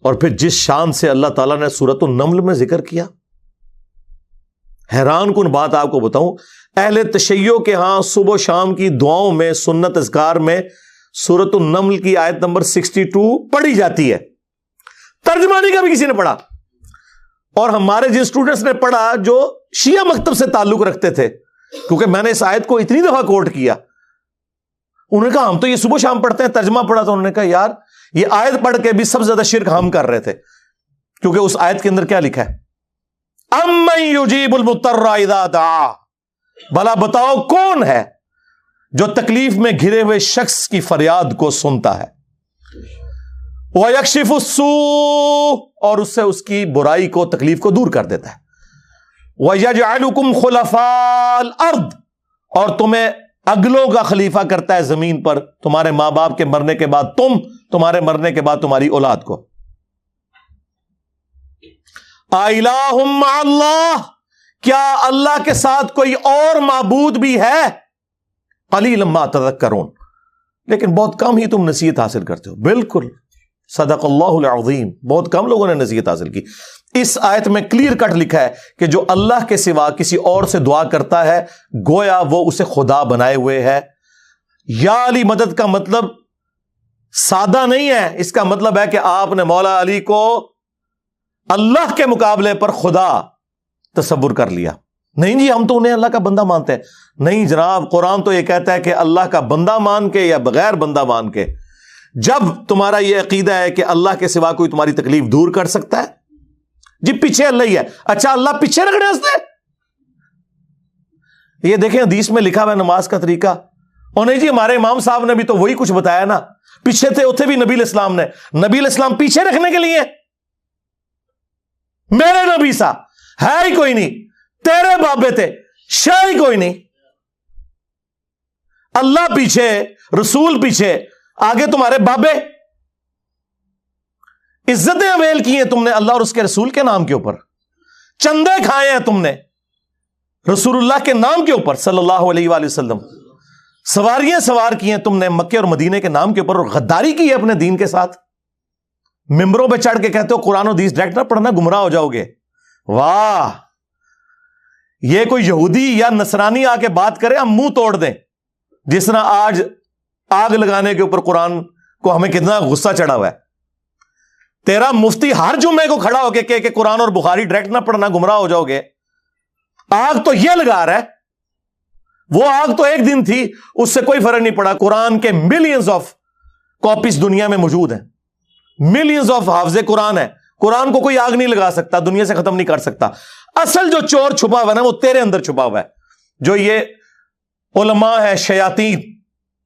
اور پھر جس شان سے اللہ تعالیٰ نے سورۃ النمل میں ذکر کیا، حیران کن بات آپ کو بتاؤں، اہل تشیع کے ہاں صبح و شام کی دعاؤں میں سنت اذکار میں سورۃ النمل کی آیت نمبر 62 پڑھی جاتی ہے. ترجمہ نہیں کبھی کسی نے پڑھا. اور ہمارے جن اسٹوڈنٹس نے پڑھا جو شیعہ مکتب سے تعلق رکھتے تھے، کیونکہ میں نے اس آیت کو اتنی دفعہ کوٹ کیا، انہوں نے کہا ہم تو یہ صبح شام پڑھتے ہیں. ترجمہ پڑھا تو انہوں نے کہا یار یہ آیت پڑھ کے بھی سب سے زیادہ شرک ہم کر رہے تھے، کیونکہ اس آیت کے اندر کیا لکھا ہے؟ اَمَّن يُجِيبُ الْمُضْطَرَّ إِذَا دَعَاهُ، بھلا بتاؤ کون ہے جو تکلیف میں گھرے ہوئے شخص کی فریاد کو سنتا ہے، وَيَكْشِفُ السُّوءَ، اور اس سے اس کی برائی کو تکلیف کو دور کر دیتا ہے، وَيَجْعَلُكُمْ خُلَفَاءَ الْأَرْضِ، اور تمہیں اگلوں کا خلیفہ کرتا ہے زمین پر، تمہارے ماں باپ کے مرنے کے بعد تمہارے مرنے کے بعد تمہاری اولاد کو. اِلَٰهٌ مَّعَ اللَّهِ، کیا اللہ کے ساتھ کوئی اور معبود بھی ہے؟ قَلِيلًا مَّا تَذَكَّرُونَ، لیکن بہت کم ہی تم نصیحت حاصل کرتے ہو. بالکل صدق اللہ العظیم، بہت کم لوگوں نے نصیحت حاصل کی. اس آیت میں کلیئر کٹ لکھا ہے کہ جو اللہ کے سوا کسی اور سے دعا کرتا ہے گویا وہ اسے خدا بنائے ہوئے ہے. یا علی مدد کا مطلب سادہ نہیں ہے، اس کا مطلب ہے کہ آپ نے مولا علی کو اللہ کے مقابلے پر خدا تصور کر لیا. نہیں جی ہم تو انہیں اللہ کا بندہ مانتے ہیں. نہیں جناب، قرآن تو یہ کہتا ہے کہ اللہ کا بندہ مان کے یا بغیر بندہ مان کے. جب تمہارا یہ عقیدہ ہے کہ اللہ کے سوا کوئی تمہاری تکلیف دور کر سکتا ہے، جی پیچھے اللہ ہی ہے. اچھا اللہ پیچھے رکھنے واسطے؟ یہ دیکھیں حدیث میں لکھا ہوا ہے نماز کا طریقہ. اور نہیں جی ہمارے امام صاحب نے بھی تو وہی کچھ بتایا نا، پیچھے تھے اتنے بھی نبی علیہ السلام نے. نبی علیہ السلام پیچھے رکھنے کے لیے؟ میرے نبی سا ہے ہی کوئی نہیں، تیرے بابے تھے شاہ ہی کوئی نہیں. اللہ پیچھے، رسول پیچھے، آگے تمہارے بابے. عزتیں اویل کی ہیں تم نے اللہ اور اس کے رسول کے نام کے اوپر، چندے کھائے ہیں تم نے رسول اللہ کے نام کے اوپر صلی اللہ علیہ وآلہ وسلم، سواریاں سوار کی ہیں تم نے مکے اور مدینے کے نام کے اوپر، اور غداری کی ہے اپنے دین کے ساتھ. ممبروں پہ چڑھ کے کہتے ہو قرآن و حدیث ڈائریکٹ نہ پڑھنا، گمراہ ہو جاؤ گے. واہ، یہ کوئی یہودی یا نصرانی آ کے بات کرے ہم منہ توڑ دیں. جس طرح آج آگ لگانے کے اوپر قرآن کو ہمیں کتنا غصہ چڑھا ہوا ہے. تیرا مفتی ہر جمعے کو کھڑا ہو کے کہ قرآن اور بخاری ڈائریکٹ نہ پڑھنا، گمراہ ہو جاؤ گے. آگ تو یہ لگا رہا ہے، وہ آگ تو ایک دن تھی، اس سے کوئی فرق نہیں پڑا. قرآن کے ملینز آف کاپیز دنیا میں موجود ہیں، ملینز آف حافظ قرآن ہے. قرآن کو کوئی آگ نہیں لگا سکتا، دنیا سے ختم نہیں کر سکتا. اصل جو چور چھپا ہوا ہے نا وہ تیرے اندر چھپا ہوا ہے. جو یہ علماء ہے شیاطین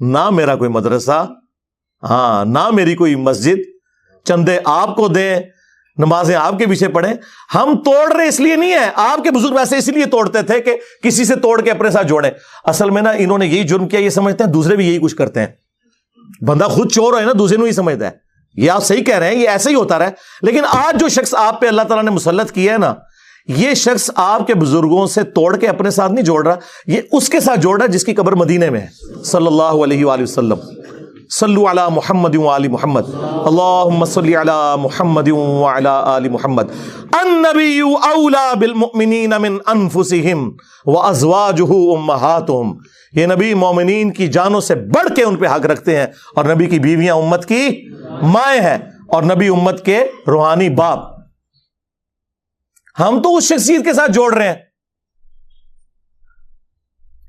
نہ میرا کوئی مدرسہ، ہاں نہ میری کوئی مسجد، چندے آپ کو دیں، نمازیں آپ کے پیچھے پڑھیں. ہم توڑ رہے اس لیے نہیں ہے، آپ کے بزرگ ویسے اسی لیے توڑتے تھے کہ کسی سے توڑ کے اپنے ساتھ جوڑیں. اصل میں نا انہوں نے یہی جرم کیا، یہ سمجھتے ہیں دوسرے بھی یہی کچھ کرتے ہیں. بندہ خود چور ہے نا، دوسرے کو ہی سمجھتا ہے. یہ آپ صحیح کہہ رہے ہیں، یہ ایسے ہی ہوتا رہا. لیکن آج جو شخص آپ پہ اللہ تعالیٰ نے مسلط کیا ہے نا، یہ شخص آپ کے بزرگوں سے توڑ کے اپنے ساتھ نہیں جوڑ رہا، یہ اس کے ساتھ جوڑ رہا ہے جس کی قبر مدینے میں ہے. صلی اللہ علیہ وآلہ وسلم. صلو علی محمد وآل محمد، اللہم صلی علی محمد وعلی آل محمد. النبی اولا بالمؤمنین من انفسہم وازواجہ امہاتہم. یہ نبی مومنین کی جانوں سے بڑھ کے ان پہ حق رکھتے ہیں، اور نبی کی بیویاں امت کی مائیں ہیں، اور نبی امت کے روحانی باپ. ہم تو اس شخصیت کے ساتھ جوڑ رہے ہیں.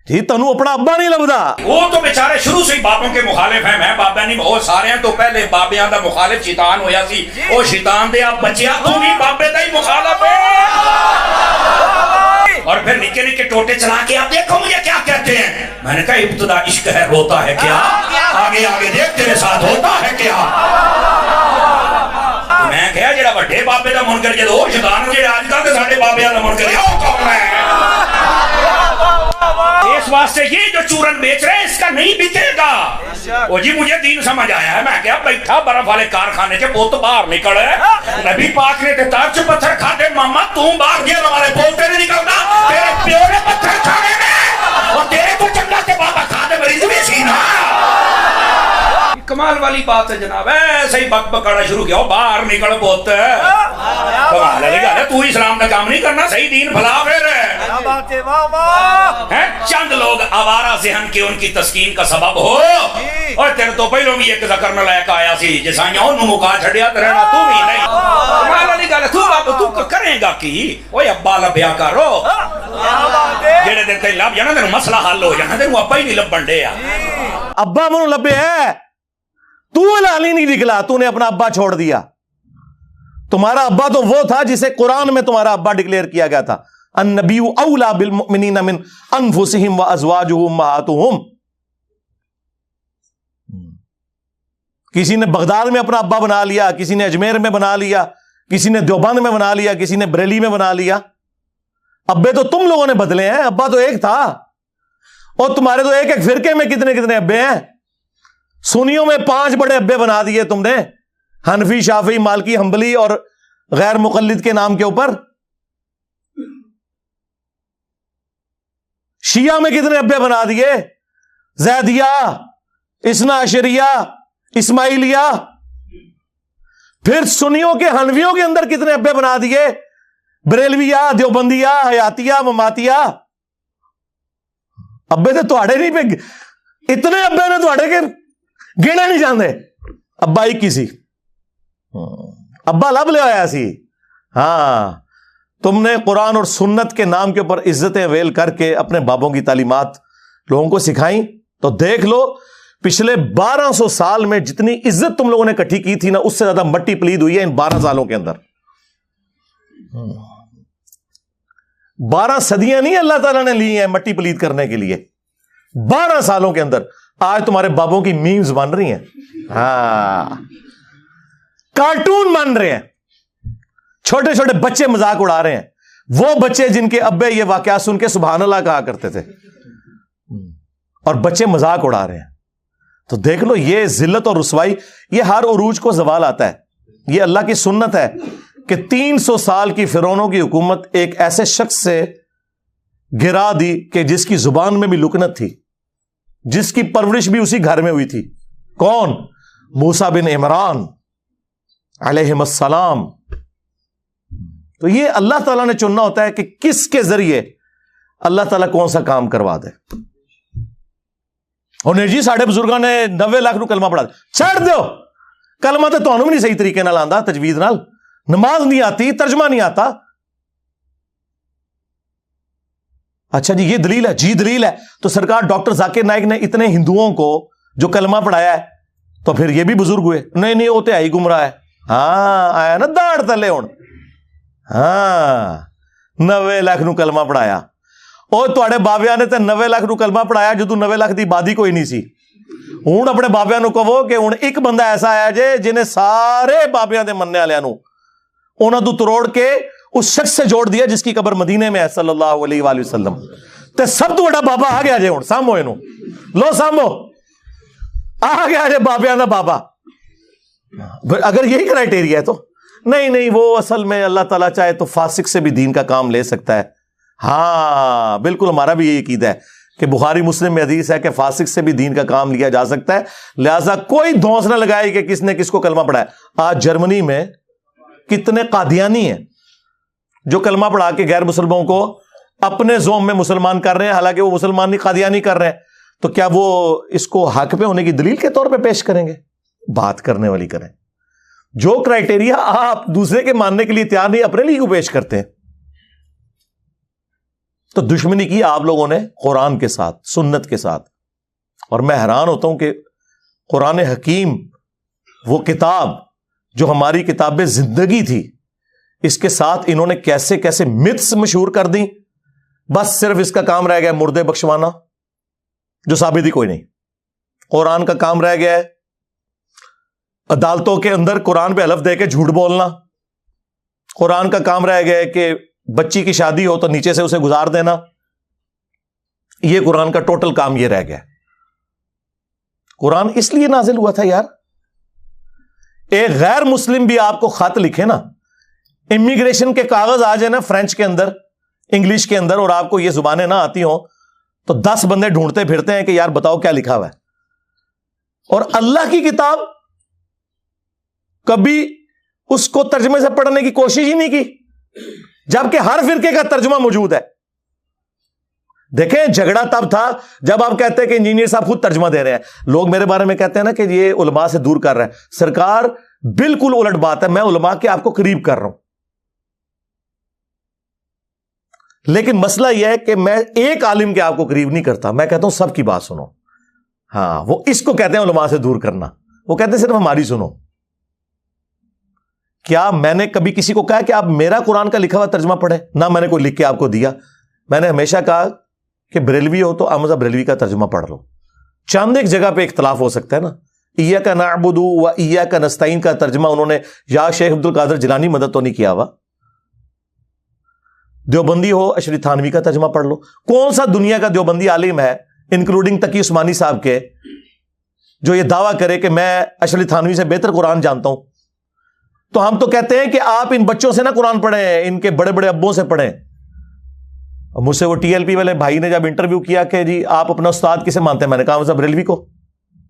جی تنو اپنا ابا نہیں لبدا، وہ تو بیچارے شروع سے ہی بابوں کے مخالف ہیں. میں بابا نہیں، بہت سارے ہیں. تو پہلے بابیاں دا مخالف شیطان ہویا سی، وہ شیطان دے آپ بچیا تو بھی بابے دا ہی مخالف ہے. اور پھر نکے نکے ٹوٹے چلا کے آپ دیکھو مجھے کیا کہتے ہیں. میں نے کہا ابتدا عشق ہے، روتا ہے کیا، آگے آگے دیکھ تیرے ساتھ ہوتا ہے کیا. میں کہا جڑا بڑے بابے دا منکر جدو شیطان جڑے آج کل کے ساڈے بابیاں دا منکر ہے وہ کون ہے. اس واسطے یہ جو چورن بیچ رہے ہیں اس کا نہیں بکے گا. وہ جی مجھے دین سمجھ آیا ہے. میں کیا بیٹھا برف والے کارخانے کے بہت باہر نکل ہے، نبی پاک نے تار سے پتھر کھاتے ماما تم باہر گیا ہمارے بولتے نہیں نکلتا، تیرے پیو نے پتھر کھانے میں، اور تیرے تو چنگا سے بابا کھانے مریض بھی سینا. کمال والی بات ہے جناب. ایسے ہی بک بکانا شروع کیا، باہر نکل بہت کمال ہے. تو اسلام کا کام نہیں کرنا، صحیح دین بھلا پھر. چند لوگ آوارہ ذہن کے ان کی تسکین کا سبب ہو. اور تیرے تو پہلو بھی ایک ذکر نہ لائق آیا سی جسائیاں انہوں مکا چھڑیا تو رہنا تو بھی نہیں. کمال والی گل ہے. تو کریں گا کی اوے ابا لبیا کرو، جڑے دن تے لب جانا تینوں مسئلہ حل ہو جانا. تینوں ابا ہی نہیں لبن ڈے. ابا منو لبے ہے، تو لالی نہیں نکلا، تو نے اپنا ابا چھوڑ دیا. تمہارا ابا تو وہ تھا جسے قرآن میں تمہارا ابا ڈکلیئر کیا گیا تھا. النبی اولا بالمؤمنین من انفسہم وازواجہ امہاتہم. کسی نے بغداد میں اپنا ابا بنا لیا، کسی نے اجمیر میں بنا لیا، کسی نے دیوبند میں بنا لیا، کسی نے بریلی میں بنا لیا. ابے تو تم لوگوں نے بدلے ہیں، ابا تو ایک تھا. اور تمہارے تو ایک ایک فرقے میں کتنے کتنے ابے ہیں. سنیوں میں 5 بڑے ابے بنا دیے تم نے، حنفی، شافعی، مالکی، حنبلی اور غیر مقلد کے نام کے اوپر. شیعہ میں کتنے ابے بنا دیے، زیدیہ، اثنا عشریہ، اسماعیلیہ. پھر سنیوں کے حنفیوں کے اندر کتنے ابے بنا دیے، بریلویہ، دیوبندیہ، حیاتیہ، مماتیہ. ابے تو تواڑے نہیں پہ اتنے ابے نے تواڑے کے گنے نہیں جاندے. ابا ہی کسی ابا لب لے آیا سی. ہاں تم نے قرآن اور سنت کے نام کے اوپر عزتیں ویل کر کے اپنے بابوں کی تعلیمات لوگوں کو سکھائیں. تو دیکھ لو پچھلے 1200 سال میں جتنی عزت تم لوگوں نے اکٹھی کی تھی نا، اس سے زیادہ مٹی پلید ہوئی ہے ان 12 سالوں کے اندر. 12 صدیاں نہیں اللہ تعالیٰ نے لی ہیں مٹی پلید کرنے کے لیے. 12 سالوں کے اندر آج تمہارے بابوں کی میمز بن رہی ہیں. ہاں کارٹون بن رہے ہیں، چھوٹے چھوٹے بچے مذاق اڑا رہے ہیں. وہ بچے جن کے ابے یہ واقعات سن کے سبحان اللہ کہا کرتے تھے، اور بچے مذاق اڑا رہے ہیں. تو دیکھ لو یہ ذلت اور رسوائی، یہ ہر عروج کو زوال آتا ہے. یہ اللہ کی سنت ہے کہ 300 سال کی فرعونوں کی حکومت ایک ایسے شخص سے گرا دی کہ جس کی زبان میں بھی لکنت تھی، جس کی پرورش بھی اسی گھر میں ہوئی تھی. کون؟ موسیٰ بن عمران علیہ السلام. تو یہ اللہ تعالیٰ نے چننا ہوتا ہے کہ کس کے ذریعے اللہ تعالیٰ کون سا کام کروا دے. اور نہیں جی ساڑھے بزرگاں نے 90 لاکھ نو کلمہ پڑھا دے. چھڑ دو، کلمہ تو تانوں بھی نہیں صحیح طریقے نال آندا، تجوید نال. نماز نہیں آتی، ترجمہ نہیں آتا. اچھا جی یہ دلیل ہے، جی دلیل ہے. تو سرکار ڈاکٹر ذاکر نائک نے اتنے ہندوؤں کو جو کلمہ پڑھایا ہے تو پھر یہ بھی بزرگ ہوئے؟ نہیں وہ تو آئی گمراہ ہے. ہاں آیا نا داڑ تلے ہون. ہاں 90 لاکھ نو کلمہ پڑھایا. اور تواڈے بابیاں نے تے 90 لاکھ نو کلمہ پڑھایا جدوں 90 لاکھ دی آبادی کوئی نہیں سی. ہوں اپنے بابیاں نو کہو کہ ہوں ایک بندہ ایسا ہے جے جنہیں سارے بابیاں دے مننے والے نو انہاں تو تروڑ کے اس شخص سے جوڑ دیا جس کی قبر مدینے میں ہے صلی اللہ علیہ وآلہ وسلم. تے سب تو بڑا بابا آ گیا جے ہوں سامو اینو لو سامو آ گیا جے بابیاں دا بابا. اگر یہی کرائٹیریا ہے تو نہیں وہ اصل میں اللہ تعالیٰ چاہے تو فاسق سے بھی دین کا کام لے سکتا ہے. ہاں بالکل ہمارا بھی یہی عقیدہ ہے کہ بخاری مسلم میں حدیث ہے کہ فاسق سے بھی دین کا کام لیا جا سکتا ہے. لہذا کوئی دھونس نہ لگائے کہ کس نے کس کو کلمہ پڑھا ہے. آج جرمنی میں کتنے قادیانی ہیں جو کلمہ پڑھا کے غیر مسلمانوں کو اپنے زوم میں مسلمان کر رہے ہیں, حالانکہ وہ مسلمان نہیں قادیانی کر رہے ہیں. تو کیا وہ اس کو حق پہ ہونے کی دلیل کے طور پہ پیش کریں گے؟ بات کرنے والی کریں. جو کرائٹیریا آپ دوسرے کے ماننے کے لیے تیار نہیں اپنے لیے کیوں پیش کرتے ہیں؟ تو دشمنی کی آپ لوگوں نے قرآن کے ساتھ, سنت کے ساتھ. اور میں حیران ہوتا ہوں کہ قرآن حکیم وہ کتاب جو ہماری کتاب زندگی تھی, اس کے ساتھ انہوں نے کیسے کیسے متس مشہور کر دیں. بس صرف اس کا کام رہ گیا مردے بخشوانا جو ثابت ہی کوئی نہیں. قرآن کا کام رہ گیا ہے عدالتوں کے اندر قرآن پہ حلف دے کے جھوٹ بولنا. قرآن کا کام رہ گیا ہے کہ بچی کی شادی ہو تو نیچے سے اسے گزار دینا. یہ قرآن کا ٹوٹل کام یہ رہ گیا. قرآن اس لیے نازل ہوا تھا یار, ایک غیر مسلم بھی آپ کو خط لکھے نا, امیگریشن کے کاغذ آ جائے نا فرینچ کے اندر, انگلش کے اندر, اور آپ کو یہ زبانیں نہ آتی ہوں تو 10 بندے ڈھونڈتے پھرتے ہیں کہ یار بتاؤ کیا لکھا ہوا ہے. اور اللہ کی کتاب کبھی اس کو ترجمے سے پڑھنے کی کوشش ہی نہیں کی, جبکہ ہر فرقے کا ترجمہ موجود ہے. دیکھیں جھگڑا تب تھا جب آپ کہتے ہیں کہ انجینئر صاحب خود ترجمہ دے رہے ہیں. لوگ میرے بارے میں کہتے ہیں نا کہ یہ علماء سے دور کر رہا ہے. سرکار بالکل الٹ بات ہے, میں علماء کے آپ کو قریب کر رہا ہوں. لیکن مسئلہ یہ ہے کہ میں ایک عالم کے آپ کو قریب نہیں کرتا, میں کہتا ہوں سب کی بات سنو. ہاں وہ اس کو کہتے ہیں علماء سے دور کرنا, وہ کہتے ہیں صرف ہماری سنو. کیا میں نے کبھی کسی کو کہا کہ آپ میرا قرآن کا لکھا ہوا ترجمہ پڑھیں؟ نہ میں نے کوئی لکھ کے آپ کو دیا. میں نے ہمیشہ کہا کہ بریلوی ہو تو احمد بریلوی کا ترجمہ پڑھ لو. چاند ایک جگہ پہ اختلاف ہو سکتا ہے نا, ایاک نعبد و ایاک نستعین کا ترجمہ انہوں نے یا شیخ عبد القادر جیلانی مدد تو نہیں کیا ہوا. دیوبندی ہو اشری تھانوی کا ترجمہ پڑھ لو. کون سا دنیا کا دیوبندی عالم ہے انکلوڈنگ تقی عثمانی صاحب کے جو یہ دعویٰ کرے کہ میں اشری تھانوی سے بہتر قرآن جانتا ہوں؟ تو ہم تو کہتے ہیں کہ آپ ان بچوں سے نہ قرآن پڑھیں, ان کے بڑے بڑے ابوں سے پڑھیں. مجھ سے وہ ٹی ایل پی والے بھائی نے جب انٹرویو کیا کہ جی آپ اپنا استاد کسے مانتے ہیں, میں نے کہا مذہب بریلوی کو,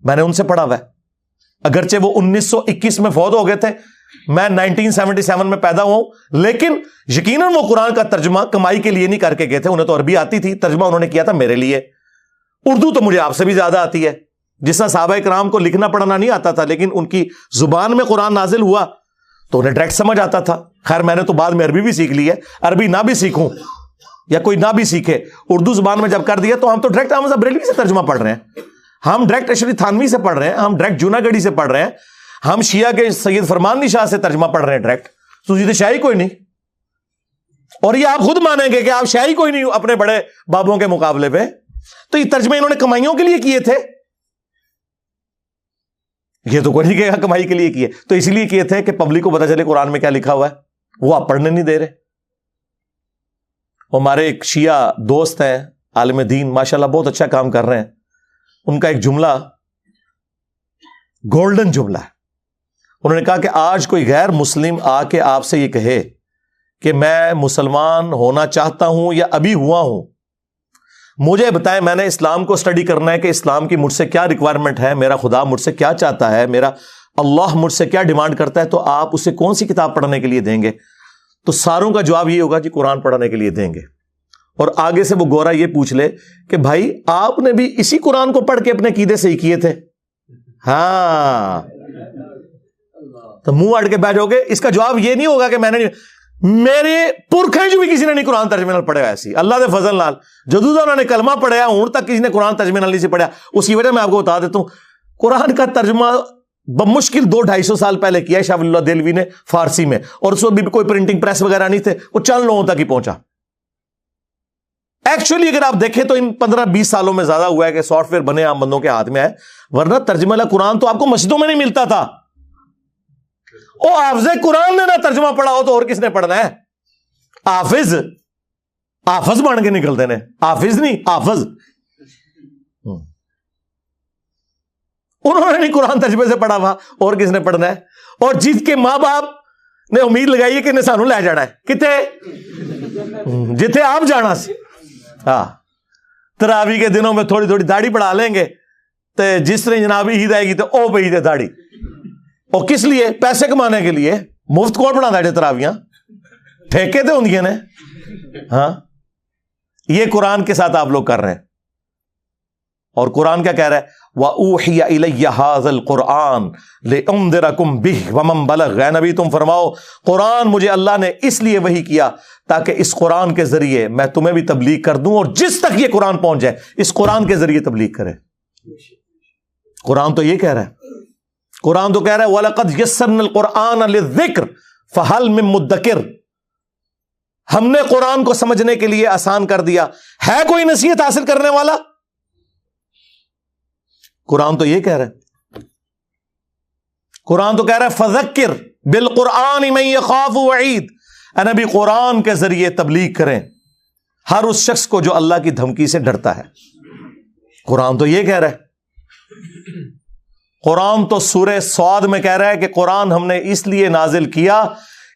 میں نے ان سے پڑھا ہوا ہے. اگرچہ وہ 1921 میں فوت ہو گئے تھے, میں 1977 میں پیدا ہوا ہوں, لیکن یقیناً وہ قرآن کا ترجمہ کمائی کے لیے نہیں کر کے گئے تھے. انہیں تو عربی آتی تھی, ترجمہ انہوں نے کیا تھا میرے لیے. اردو تو مجھے آپ سے بھی زیادہ آتی ہے. جس طرح صحابہ کرام کو لکھنا پڑھنا نہیں آتا تھا, لیکن ان کی زبان میں قرآن نازل ہوا تو انہیں ڈائریکٹ سمجھ آتا تھا. خیر میں نے تو بعد میں عربی بھی سیکھ لی ہے, عربی نہ بھی سیکھوں یا کوئی نہ بھی سیکھے, اردو زبان میں جب کر دیا تو ہم تو ڈائریکٹ احمد بریلوی سے ترجمہ پڑھ رہے ہیں, ہم ڈائریکٹ اشری تھانوی سے پڑھ رہے ہیں, ہم ڈائریکٹ جوناگڑھی سے پڑھ رہے ہیں, ہم شیعہ کے سید فرمان علی شاہ سے ترجمہ پڑھ رہے ہیں ڈائریکٹ. تو شاہی کوئی نہیں, اور یہ آپ خود مانیں گے کہ آپ شاہی کوئی نہیں اپنے بڑے بابوں کے مقابلے پہ. تو یہ ترجمے انہوں نے کمائیوں کے لیے کیے تھے, یہ تو کوئی نہیں کہا کمائی کے لیے کیے. تو اس لیے کیے تھے کہ پبلک کو پتا چلے قرآن میں کیا لکھا ہوا ہے, وہ آپ پڑھنے نہیں دے رہے. ہمارے ایک شیعہ دوست ہیں عالم دین, ماشاءاللہ بہت اچھا کام کر رہے ہیں. ان کا ایک جملہ گولڈن جملہ ہے. انہوں نے کہا کہ آج کوئی غیر مسلم آ کے آپ سے یہ کہے کہ میں مسلمان ہونا چاہتا ہوں یا ابھی ہوا ہوں, مجھے بتائیں میں نے اسلام کو اسٹڈی کرنا ہے کہ اسلام کی مجھ سے کیا ریکوائرمنٹ ہے, میرا خدا مجھ سے کیا چاہتا ہے, میرا اللہ مجھ سے کیا ڈیمانڈ کرتا ہے, تو آپ اسے کون سی کتاب پڑھنے کے لیے دیں گے؟ تو ساروں کا جواب یہ ہوگا جی قرآن پڑھنے کے لیے دیں گے. اور آگے سے وہ گورا یہ پوچھ لے کہ بھائی آپ نے بھی اسی قرآن کو پڑھ کے اپنے عقیدے صحیح کیے تھے؟ ہاں, تو منہ اڑ کے بیٹھو گے. اس کا جواب یہ نہیں ہوگا کہ میں نے, میرے پرکھیں جو بھی کسی نے نہیں قرآن ترجمے نال پڑھے. ایسی اللہ دے فضل نال جدوں انہوں نے کلمہ پڑھیا ہوں تک کسی نے قرآن ترجمے نال نہیں سے پڑھیا. اس کی وجہ میں آپ کو بتا دیتا ہوں, قرآن کا ترجمہ بمشکل 200-250 سال پہلے کیا ہے شاہ ولی اللہ دہلوی نے فارسی میں, اور اس وقت بھی کوئی پرنٹنگ پریس وغیرہ نہیں تھے, وہ چند لوگوں تک ہی پہنچا. ایکچولی اگر آپ دیکھیں تو ان 15-20 سالوں میں زیادہ ہوا ہے کہ سافٹ ویئر بنے عام بندوں کے ہاتھ میں ہے. ورنہ ترجمہ والا قرآن تو آپ کو مسجدوں میں نہیں ملتا تھا. او حافظ قرآن نے نہ ترجمہ پڑھا ہو تو اور کس نے پڑھنا ہے؟ حافظ بن کے نکلتے ہیں. حافظ نہیں، حافظ. انہوں نے نہیں قرآن ترجمے سے پڑھا ہوا، اور کس نے پڑھنا ہے؟ اور جس کے ماں باپ نے امید لگائی ہے کہ انہیں سانو لے جانا ہے کتے جتھے آپ جانا سی. ہاں، تراوی کے دنوں میں تھوڑی تھوڑی داڑھی بڑھا لیں گے تو جس طرح جناب عید آئے گی تو او پہ عید ہے داڑھی. اور کس لیے؟ پیسے کمانے کے لیے. مفت کون بنا داڑھی تراویاں؟ ٹھیکے تو ہوں نے. ہاں، یہ قرآن کے ساتھ آپ لوگ کر رہے ہیں. اور قرآن کیا کہہ رہا ہے؟ وَأُوحِيَ إِلَيَّ هَذَا الْقُرْآنُ لِأُنذِرَكُمْ بِهِ وَمَن بَلَغَ. اے نبی تم فرماؤ قرآن مجھے اللہ نے اس لیے وحی کیا تاکہ اس قرآن کے ذریعے میں تمہیں بھی تبلیغ کر دوں، اور جس تک یہ قرآن پہنچ جائے اس قرآن کے ذریعے تبلیغ کرے. قرآن تو یہ کہہ رہا ہے. قرآن تو کہہ رہا ہے وَلَقَدْ يَسَّرْنَا الْقُرْآنَ لِلذِّكْرِ فَهَلْ مِن مُدَّكِرٍ. ہم نے قرآن کو سمجھنے کے لیے آسان کر دیا، ہے کوئی نصیحت حاصل کرنے والا؟ قرآن تو یہ کہہ رہا ہے. قرآن تو کہہ رہا ہے فذکر بالقرآن من یخاف وعید. اے نبی قرآن کے ذریعے تبلیغ کریں ہر اس شخص کو جو اللہ کی دھمکی سے ڈرتا ہے. قرآن تو یہ کہہ رہا ہے. قرآن تو سورہ صاد میں کہہ رہا ہے کہ قرآن ہم نے اس لیے نازل کیا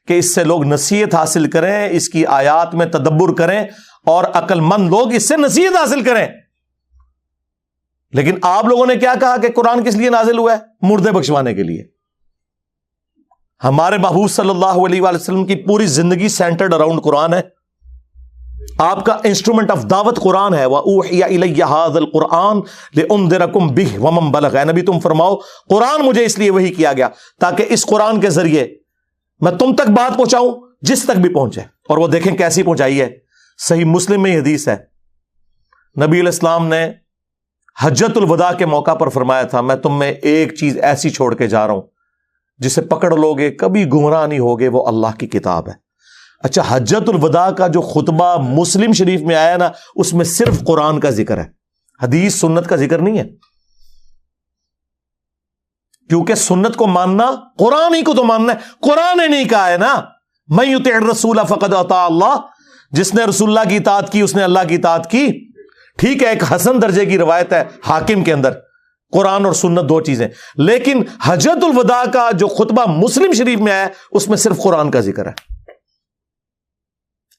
کہ اس سے لوگ نصیحت حاصل کریں، اس کی آیات میں تدبر کریں اور عقل مند لوگ اس سے نصیحت حاصل کریں. لیکن آپ لوگوں نے کیا کہا کہ قرآن کس لیے نازل ہوا ہے؟ مردے بخشوانے کے لیے. ہمارے محبوب صلی اللہ علیہ وآلہ وسلم کی پوری زندگی سینٹرڈ اراؤنڈ قرآن ہے. آپ کا انسٹرومنٹ آف دعوت قرآن ہے. وَأُوحِيَ إِلَيَّ هَذَا الْقُرْآنُ لِأُنذِرَكُمْ بِهِ وَمَن بَلَغَ. اے نبی تم فرماؤ قرآن مجھے اس لیے وحی کیا گیا تاکہ اس قرآن کے ذریعے میں تم تک بات پہنچاؤں جس تک بھی پہنچے. اور وہ دیکھیں کیسی پہنچائی ہے. صحیح مسلم میں یہ حدیث ہے. نبی علیہ السلام نے حجت الوداع کے موقع پر فرمایا تھا میں تم میں ایک چیز ایسی چھوڑ کے جا رہا ہوں جسے پکڑ لوگے کبھی گمراہ نہیں ہوگے، وہ اللہ کی کتاب ہے. اچھا، حجت الوداع کا جو خطبہ مسلم شریف میں آیا نا اس میں صرف قرآن کا ذکر ہے، حدیث سنت کا ذکر نہیں ہے. کیونکہ سنت کو ماننا قرآن ہی کو تو ماننا ہے. قرآن نے نہیں کہا ہے نا من یطع الرسول فقد اطاع اللہ. جس نے رسول اللہ کی اطاعت کی اس نے اللہ کی اطاعت کی. ٹھیک ہے، ایک حسن درجے کی روایت ہے حاکم کے اندر، قرآن اور سنت دو چیزیں. لیکن حجت الوداع کا جو خطبہ مسلم شریف میں آیا اس میں صرف قرآن کا ذکر ہے.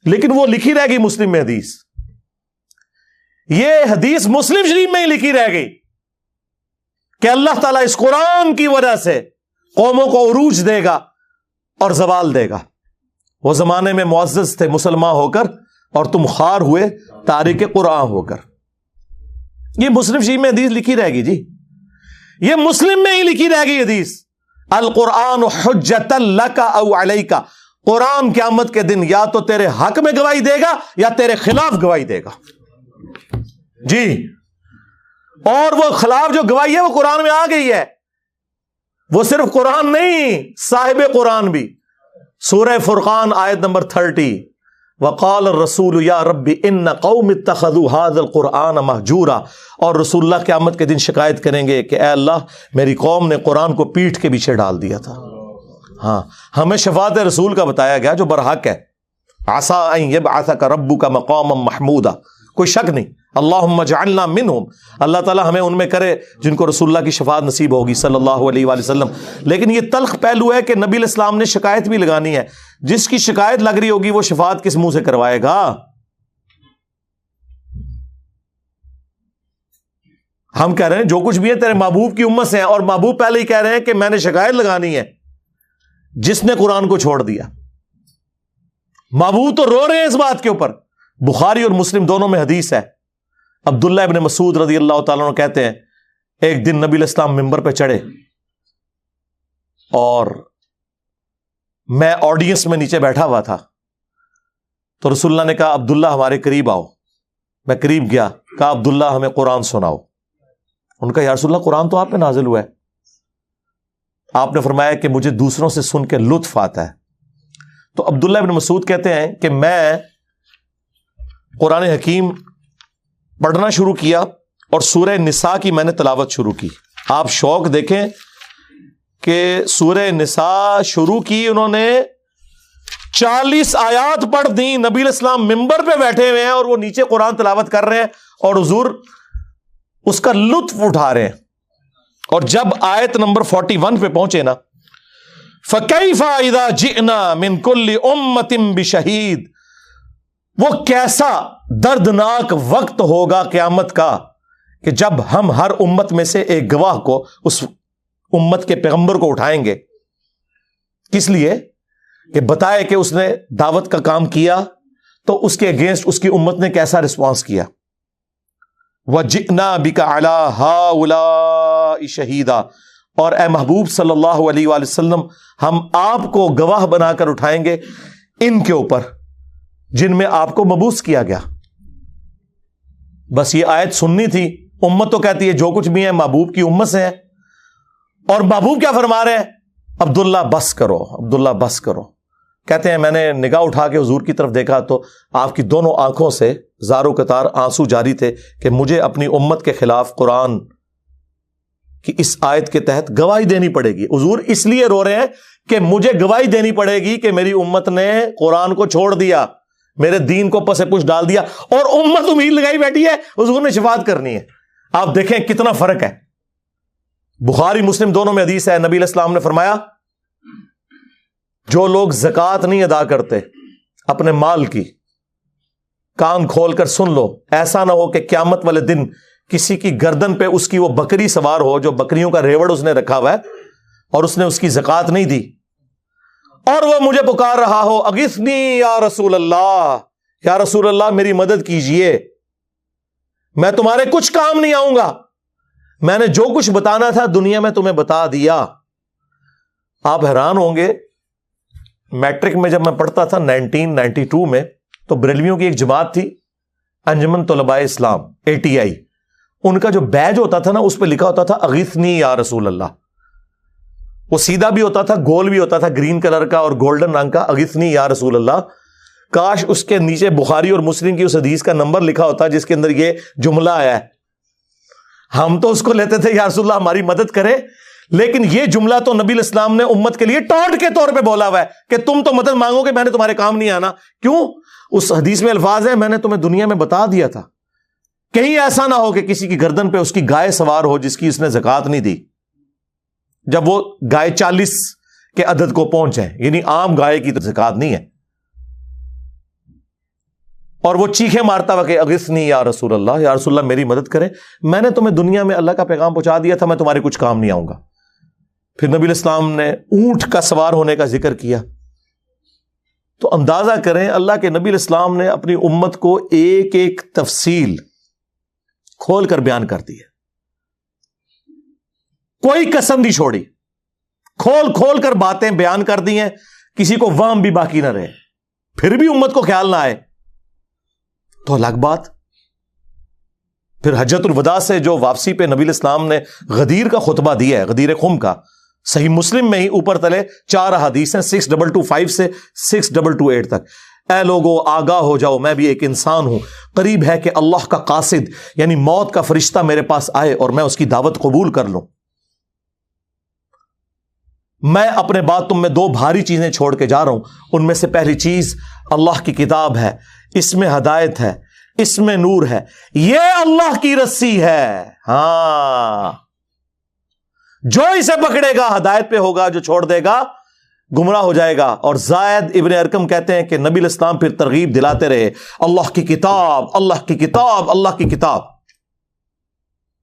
لیکن وہ لکھی رہ گئی مسلم میں حدیث. یہ حدیث مسلم شریف میں ہی لکھی رہ گئی کہ اللہ تعالیٰ اس قرآن کی وجہ سے قوموں کو عروج دے گا اور زوال دے گا. وہ زمانے میں معزز تھے مسلمان ہو کر اور تم خوار ہوئے تارک قرآن ہو کر. یہ مسلم شریف میں حدیث لکھی رہ گئی جی. یہ مسلم میں ہی لکھی رہ گئی حدیث. القرآن حجۃ لک او علیک. قرآن قیامت کے دن یا تو تیرے حق میں گواہی دے گا یا تیرے خلاف گواہی دے گا جی. اور وہ خلاف جو گواہی ہے وہ قرآن میں آ گئی ہے. وہ صرف قرآن نہیں، صاحب قرآن بھی. سورہ فرقان آیت نمبر 30 وقال الرسول یا رب ان قوم اتخذوا هذا القرآن مہجورا. اور رسول اللہ قیامت کے دن شکایت کریں گے کہ اے اللہ میری قوم نے قرآن کو پیٹھ کے پیچھے ڈال دیا تھا. ہاں، ہمیں شفاعت رسول کا بتایا گیا جو برحق ہے. عسى ان يبعثك ربك مقاما محمودا. کوئی شک نہیں. اللہم اجعلنا منہم. اللہ تعالیٰ ہمیں ان میں کرے جن کو رسول اللہ کی شفاعت نصیب ہوگی صلی اللہ علیہ وآلہ وسلم. لیکن یہ تلخ پہلو ہے کہ نبی علیہ السلام نے شکایت بھی لگانی ہے. جس کی شکایت لگ رہی ہوگی وہ شفاعت کس منہ سے کروائے گا؟ ہم کہہ رہے ہیں جو کچھ بھی ہے تیرے محبوب کی امت سے ہیں، اور محبوب پہلے ہی کہہ رہے ہیں کہ میں نے شکایت لگانی ہے جس نے قرآن کو چھوڑ دیا. محبوب تو رو رہے ہیں اس بات کے اوپر. بخاری اور مسلم دونوں میں حدیث ہے. عبداللہ ابن مسعود رضی اللہ تعالیٰ عنہ کہتے ہیں ایک دن نبی علیہ السلام ممبر پہ چڑھے اور میں آڈینس میں نیچے بیٹھا ہوا تھا. تو رسول اللہ نے کہا عبداللہ ہمارے قریب آؤ. میں قریب گیا. کہا عبداللہ ہمیں قرآن سناؤ. ان کا یا رسول اللہ قرآن تو آپ پہ نازل ہوا ہے. آپ نے فرمایا کہ مجھے دوسروں سے سن کے لطف آتا ہے. تو عبداللہ ابن مسعود کہتے ہیں کہ میں قرآن حکیم پڑھنا شروع کیا اور سورہ نساء کی میں نے تلاوت شروع کی. آپ شوق دیکھیں کہ سورہ نساء شروع کی انہوں نے 40 آیات پڑھ دی، نبی علیہ السلام ممبر پہ بیٹھے ہوئے ہیں اور وہ نیچے قرآن تلاوت کر رہے ہیں اور حضور اس کا لطف اٹھا رہے ہیں. اور جب آیت نمبر 41 پہ پہنچے نا، فَكَيْفَ إِذَا جِئْنَا مِن كُلِّ أُمَّةٍ بِشَهِيدٍ، وہ کیسا دردناک وقت ہوگا قیامت کا کہ جب ہم ہر امت میں سے ایک گواہ کو، اس امت کے پیغمبر کو اٹھائیں گے. کس لیے؟ کہ بتائے کہ اس نے دعوت کا کام کیا تو اس کے اگینسٹ اس کی امت نے کیسا رسپانس کیا. وَجِئْنَا بِكَ عَلَىٰ هَٰؤُلَاءِ شَهِيدًا، اور اے محبوب صلی اللہ علیہ وآلہ وسلم ہم آپ کو گواہ بنا کر اٹھائیں گے ان کے اوپر جن میں آپ کو مبعوث کیا گیا. بس یہ آیت سننی تھی. امت تو کہتی ہے جو کچھ بھی ہے محبوب کی امت سے ہے، اور محبوب کیا فرما رہے ہیں؟ عبداللہ بس کرو، عبداللہ بس کرو. کہتے ہیں میں نے نگاہ اٹھا کے حضور کی طرف دیکھا تو آپ کی دونوں آنکھوں سے زارو قطار آنسو جاری تھے کہ مجھے اپنی امت کے خلاف قرآن کی اس آیت کے تحت گواہی دینی پڑے گی. حضور اس لیے رو رہے ہیں کہ مجھے گواہی دینی پڑے گی کہ میری امت نے قرآن کو چھوڑ دیا، میرے دین کو پس پش ڈال دیا، اور امت امید لگائی بیٹھی ہے حضور نے شفاعت کرنی ہے. آپ دیکھیں کتنا فرق ہے. بخاری مسلم دونوں میں حدیث ہے، نبی علیہ السلام نے فرمایا جو لوگ زکوٰۃ نہیں ادا کرتے اپنے مال کی، کان کھول کر سن لو، ایسا نہ ہو کہ قیامت والے دن کسی کی گردن پہ اس کی وہ بکری سوار ہو جو بکریوں کا ریوڑ اس نے رکھا ہوا ہے اور اس نے اس کی زکوٰۃ نہیں دی، اور وہ مجھے پکار رہا ہو اغثنی یا رسول اللہ، یا رسول اللہ میری مدد کیجئے، میں تمہارے کچھ کام نہیں آؤں گا، میں نے جو کچھ بتانا تھا دنیا میں تمہیں بتا دیا. آپ حیران ہوں گے، میٹرک میں جب میں پڑھتا تھا 1992 میں، تو بریلویوں کی ایک جماعت تھی انجمن طلباء اسلام ATI، ان کا جو بیج ہوتا تھا نا اس پہ لکھا ہوتا تھا اغثنی یا رسول اللہ. وہ سیدھا بھی ہوتا تھا، گول بھی ہوتا تھا، گرین کلر کا اور گولڈن رنگ کا، اغثنی یا رسول اللہ. کاش اس کے نیچے بخاری اور مسلم کی اس حدیث کا نمبر لکھا ہوتا جس کے اندر یہ جملہ آیا ہے. ہم تو اس کو لیتے تھے یا رسول اللہ ہماری مدد کرے، لیکن یہ جملہ تو نبی علیہ السلام نے امت کے لیے ٹونٹ کے طور پہ بولا ہوا ہے کہ تم تو مدد مانگو گے، میں نے تمہارے کام نہیں آنا. کیوں؟ اس حدیث میں الفاظ ہے میں نے تمہیں دنیا میں بتا دیا تھا، کہیں ایسا نہ ہو کہ کسی کی گردن پہ اس کی گائے سوار ہو جس کی اس نے زکوٰۃ نہیں دی، جب وہ گائے 40 کے عدد کو پہنچ جائیں، یعنی عام گائے کی تو زکوٰۃ نہیں ہے، اور وہ چیخیں مارتا ہوا کہ اغثنی یا رسول اللہ میری مدد کرے، میں نے تمہیں دنیا میں اللہ کا پیغام پہنچا دیا تھا، میں تمہارے کچھ کام نہیں آؤں گا. پھر نبی علیہ السلام نے اونٹ کا سوار ہونے کا ذکر کیا. تو اندازہ کریں اللہ کے نبی علیہ السلام نے اپنی امت کو ایک ایک تفصیل کھول کر بیان کر دی ہے، کوئی کسر نہیں چھوڑی، کھول کھول کر باتیں بیان کر دی ہیں، کسی کو وہم بھی باقی نہ رہے. پھر بھی امت کو خیال نہ آئے تو الگ بات. پھر حجۃ الوداع سے جو واپسی پہ نبی علیہ السلام نے غدیر کا خطبہ دیا ہے، غدیر خم کا، صحیح مسلم میں ہی اوپر تلے 4 احادیث ہیں 6225 سے 6228 تک. اے لوگو آگاہ ہو جاؤ، میں بھی ایک انسان ہوں، قریب ہے کہ اللہ کا قاصد یعنی موت کا فرشتہ میرے پاس آئے اور میں اس کی دعوت قبول کر لوں. میں اپنے بعد تم میں 2 بھاری چیزیں چھوڑ کے جا رہا ہوں. ان میں سے پہلی چیز اللہ کی کتاب ہے، اس میں ہدایت ہے، اس میں نور ہے، یہ اللہ کی رسی ہے. ہاں، جو اسے پکڑے گا ہدایت پہ ہوگا، جو چھوڑ دے گا گمراہ ہو جائے گا. اور زائد ابن ارقم کہتے ہیں کہ نبی علیہ السلام پھر ترغیب دلاتے رہے، اللہ کی کتاب، اللہ کی کتاب، اللہ کی کتاب.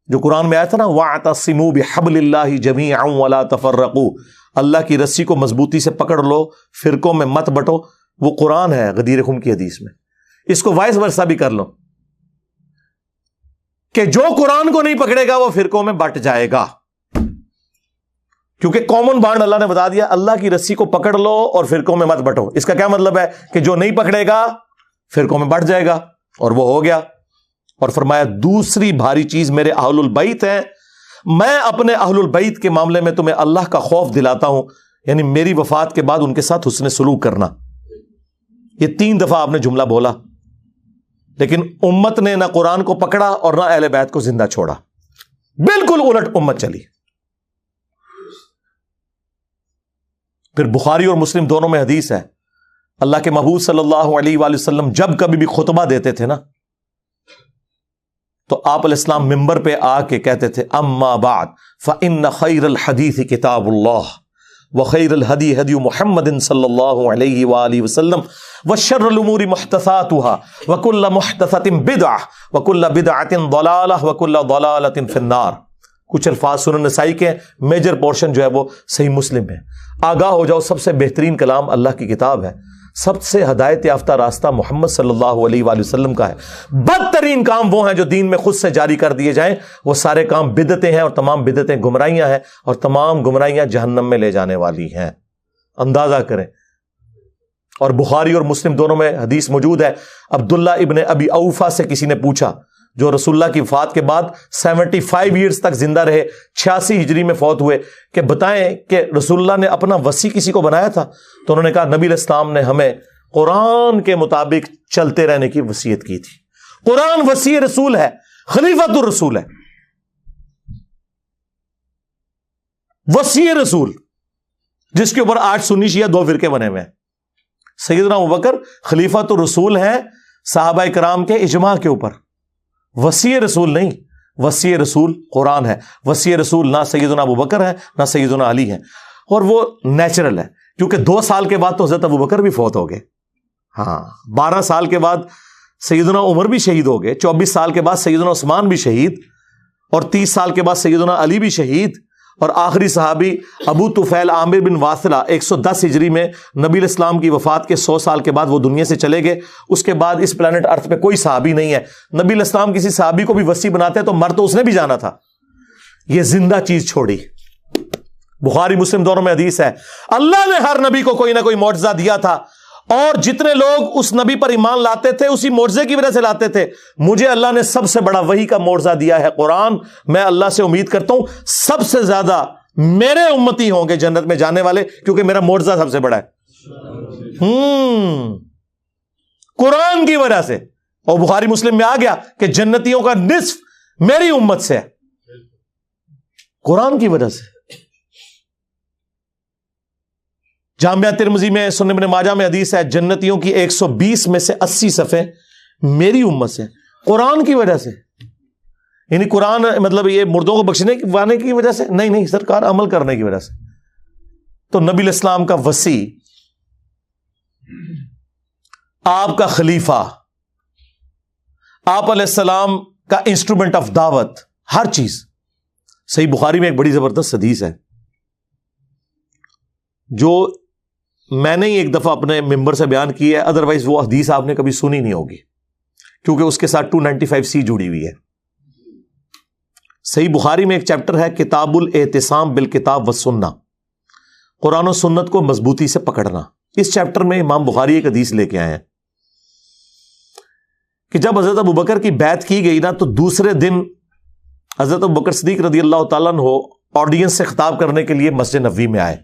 جو قرآن میں آیا تھا نا وَاعْتَصِمُوا بِحَبْلِ اللَّهِ جَمِيعًا وَلَا تَفَرَّقُوا، اللہ کی رسی کو مضبوطی سے پکڑ لو، فرقوں میں مت بٹو. وہ قرآن ہے غدیر خم کی حدیث میں. اس کو وائس ورسا بھی کر لو کہ جو قرآن کو نہیں پکڑے گا وہ فرقوں میں بٹ جائے گا، کیونکہ کامن بانڈ اللہ نے بتا دیا، اللہ کی رسی کو پکڑ لو اور فرقوں میں مت بٹو. اس کا کیا مطلب ہے کہ جو نہیں پکڑے گا فرقوں میں بٹ جائے گا، اور وہ ہو گیا. اور فرمایا دوسری بھاری چیز میرے اہل البیت ہیں، میں اپنے اہل البیت کے معاملے میں تمہیں اللہ کا خوف دلاتا ہوں، یعنی میری وفات کے بعد ان کے ساتھ حسن سلوک کرنا. یہ 3 دفعہ آپ نے جملہ بولا، لیکن امت نے نہ قرآن کو پکڑا اور نہ اہل بیت کو زندہ چھوڑا. بالکل الٹ امت چلی. پھر بخاری اور مسلم دونوں میں حدیث ہے, اللہ کے محبوب صلی اللہ علیہ وآلہ وسلم جب کبھی بھی خطبہ دیتے تھے نا, تو آپ علیہ السلام ممبر پہ آ کے کہتے تھے اما بعد فإن خیر الحدیث کتاب اللہ وخیر الہدی ہدی محمد صلی اللہ علیہ وآلہ وسلم وشر الامور محدثاتها وکل محدثۃ بدعہ وکل بدعۃ ضلالہ وکل ضلالۃ فی النار. کچھ الفاظ سنن نسائی کے, میجر پورشن جو ہے وہ صحیح مسلم ہے. آگاہ ہو جاؤ, سب سے بہترین کلام اللہ کی کتاب ہے, سب سے ہدایت یافتہ راستہ محمد صلی اللہ علیہ وآلہ وسلم کا ہے. بدترین کام وہ ہیں جو دین میں خود سے جاری کر دیے جائیں, وہ سارے کام بدعتیں ہیں, اور تمام بدعتیں گمراہیاں ہیں, اور تمام گمراہیاں جہنم میں لے جانے والی ہیں. اندازہ کریں. اور بخاری اور مسلم دونوں میں حدیث موجود ہے. عبداللہ ابن ابی اوفا سے کسی نے پوچھا, جو رسول اللہ کی وفات کے بعد 75 ایئرز تک زندہ رہے, 86 ہجری میں فوت ہوئے, کہ بتائیں کہ رسول اللہ نے اپنا وصی کسی کو بنایا تھا؟ تو انہوں نے کہا نبی علیہ السلام نے ہمیں قرآن کے مطابق چلتے رہنے کی وصیت کی تھی. قرآن وصی رسول ہے, خلیفۃ الرسول ہے, وصی رسول, جس کے اوپر آج سنی شیعہ دو فرقے بنے ہوئے ہیں. سیدنا ابوبکر خلیفۃ الرسول ہیں صحابہ کرام کے اجماع کے اوپر. وصی رسول نہیں, وصی رسول قرآن ہے. وصی رسول نہ سیدنا ابوبکر ہے نہ سیدنا علی ہے, اور وہ نیچرل ہے, کیونکہ 2 سال کے بعد تو حضرت ابوبکر بھی فوت ہو گئے. ہاں, 12 سال کے بعد سیدنا عمر بھی شہید ہو گئے, 24 سال کے بعد سیدنا عثمان بھی شہید, اور 30 سال کے بعد سیدنا علی بھی شہید, اور آخری صحابی ابو طفیل عامر بن واثلہ 110 ہجری میں نبی علیہ السلام کی وفات کے 100 سال کے بعد وہ دنیا سے چلے گئے. اس کے بعد اس پلانٹ ارتھ پہ کوئی صحابی نہیں ہے. نبی علیہ السلام کسی صحابی کو بھی وصی بناتے تو مر تو اس نے بھی جانا تھا, یہ زندہ چیز چھوڑی. بخاری مسلم دونوں میں حدیث ہے, اللہ نے ہر نبی کو کوئی نہ کوئی معجزہ دیا تھا, اور جتنے لوگ اس نبی پر ایمان لاتے تھے اسی معجزے کی وجہ سے لاتے تھے. مجھے اللہ نے سب سے بڑا وحی کا معجزہ دیا ہے قرآن. میں اللہ سے امید کرتا ہوں سب سے زیادہ میرے امتی ہوں گے جنت میں جانے والے, کیونکہ میرا معجزہ سب سے بڑا ہے قرآن کی وجہ سے. اور بخاری مسلم میں آ گیا کہ جنتیوں کا نصف میری امت سے ہے, قرآن کی وجہ سے. جامعہ ترمذی میں, سنن ابن ماجہ میں حدیث ہے, جنتیوں کی 120 میں سے 80 صفحے میری امت سے, قرآن کی وجہ سے. یعنی قرآن مطلب یہ مردوں کو بخشنے وانے کی وجہ سے نہیں, سرکار عمل کرنے کی وجہ سے. تو نبی علیہ السلام کا وصی, آپ کا خلیفہ, آپ علیہ السلام کا انسٹرومنٹ آف دعوت, ہر چیز. صحیح بخاری میں ایک بڑی زبردست حدیث ہے جو میں نے ہی ایک دفعہ اپنے ممبر سے بیان کی ہے, ادروائز وہ حدیث آپ نے کبھی سنی نہیں ہوگی, کیونکہ اس کے ساتھ 295C جڑی ہوئی ہے. صحیح بخاری میں ایک چیپٹر ہے کتاب الاعتصام بالکتاب والسنہ, قرآن و سنت کو مضبوطی سے پکڑنا. اس چیپٹر میں امام بخاری ایک حدیث لے کے آئے ہیں کہ جب حضرت ابوبکر کی بیعت کی گئی نا, تو دوسرے دن حضرت ابوبکر صدیق رضی اللہ تعالیٰ عنہ آڈینس سے خطاب کرنے کے لیے مسجد نبوی میں آئے.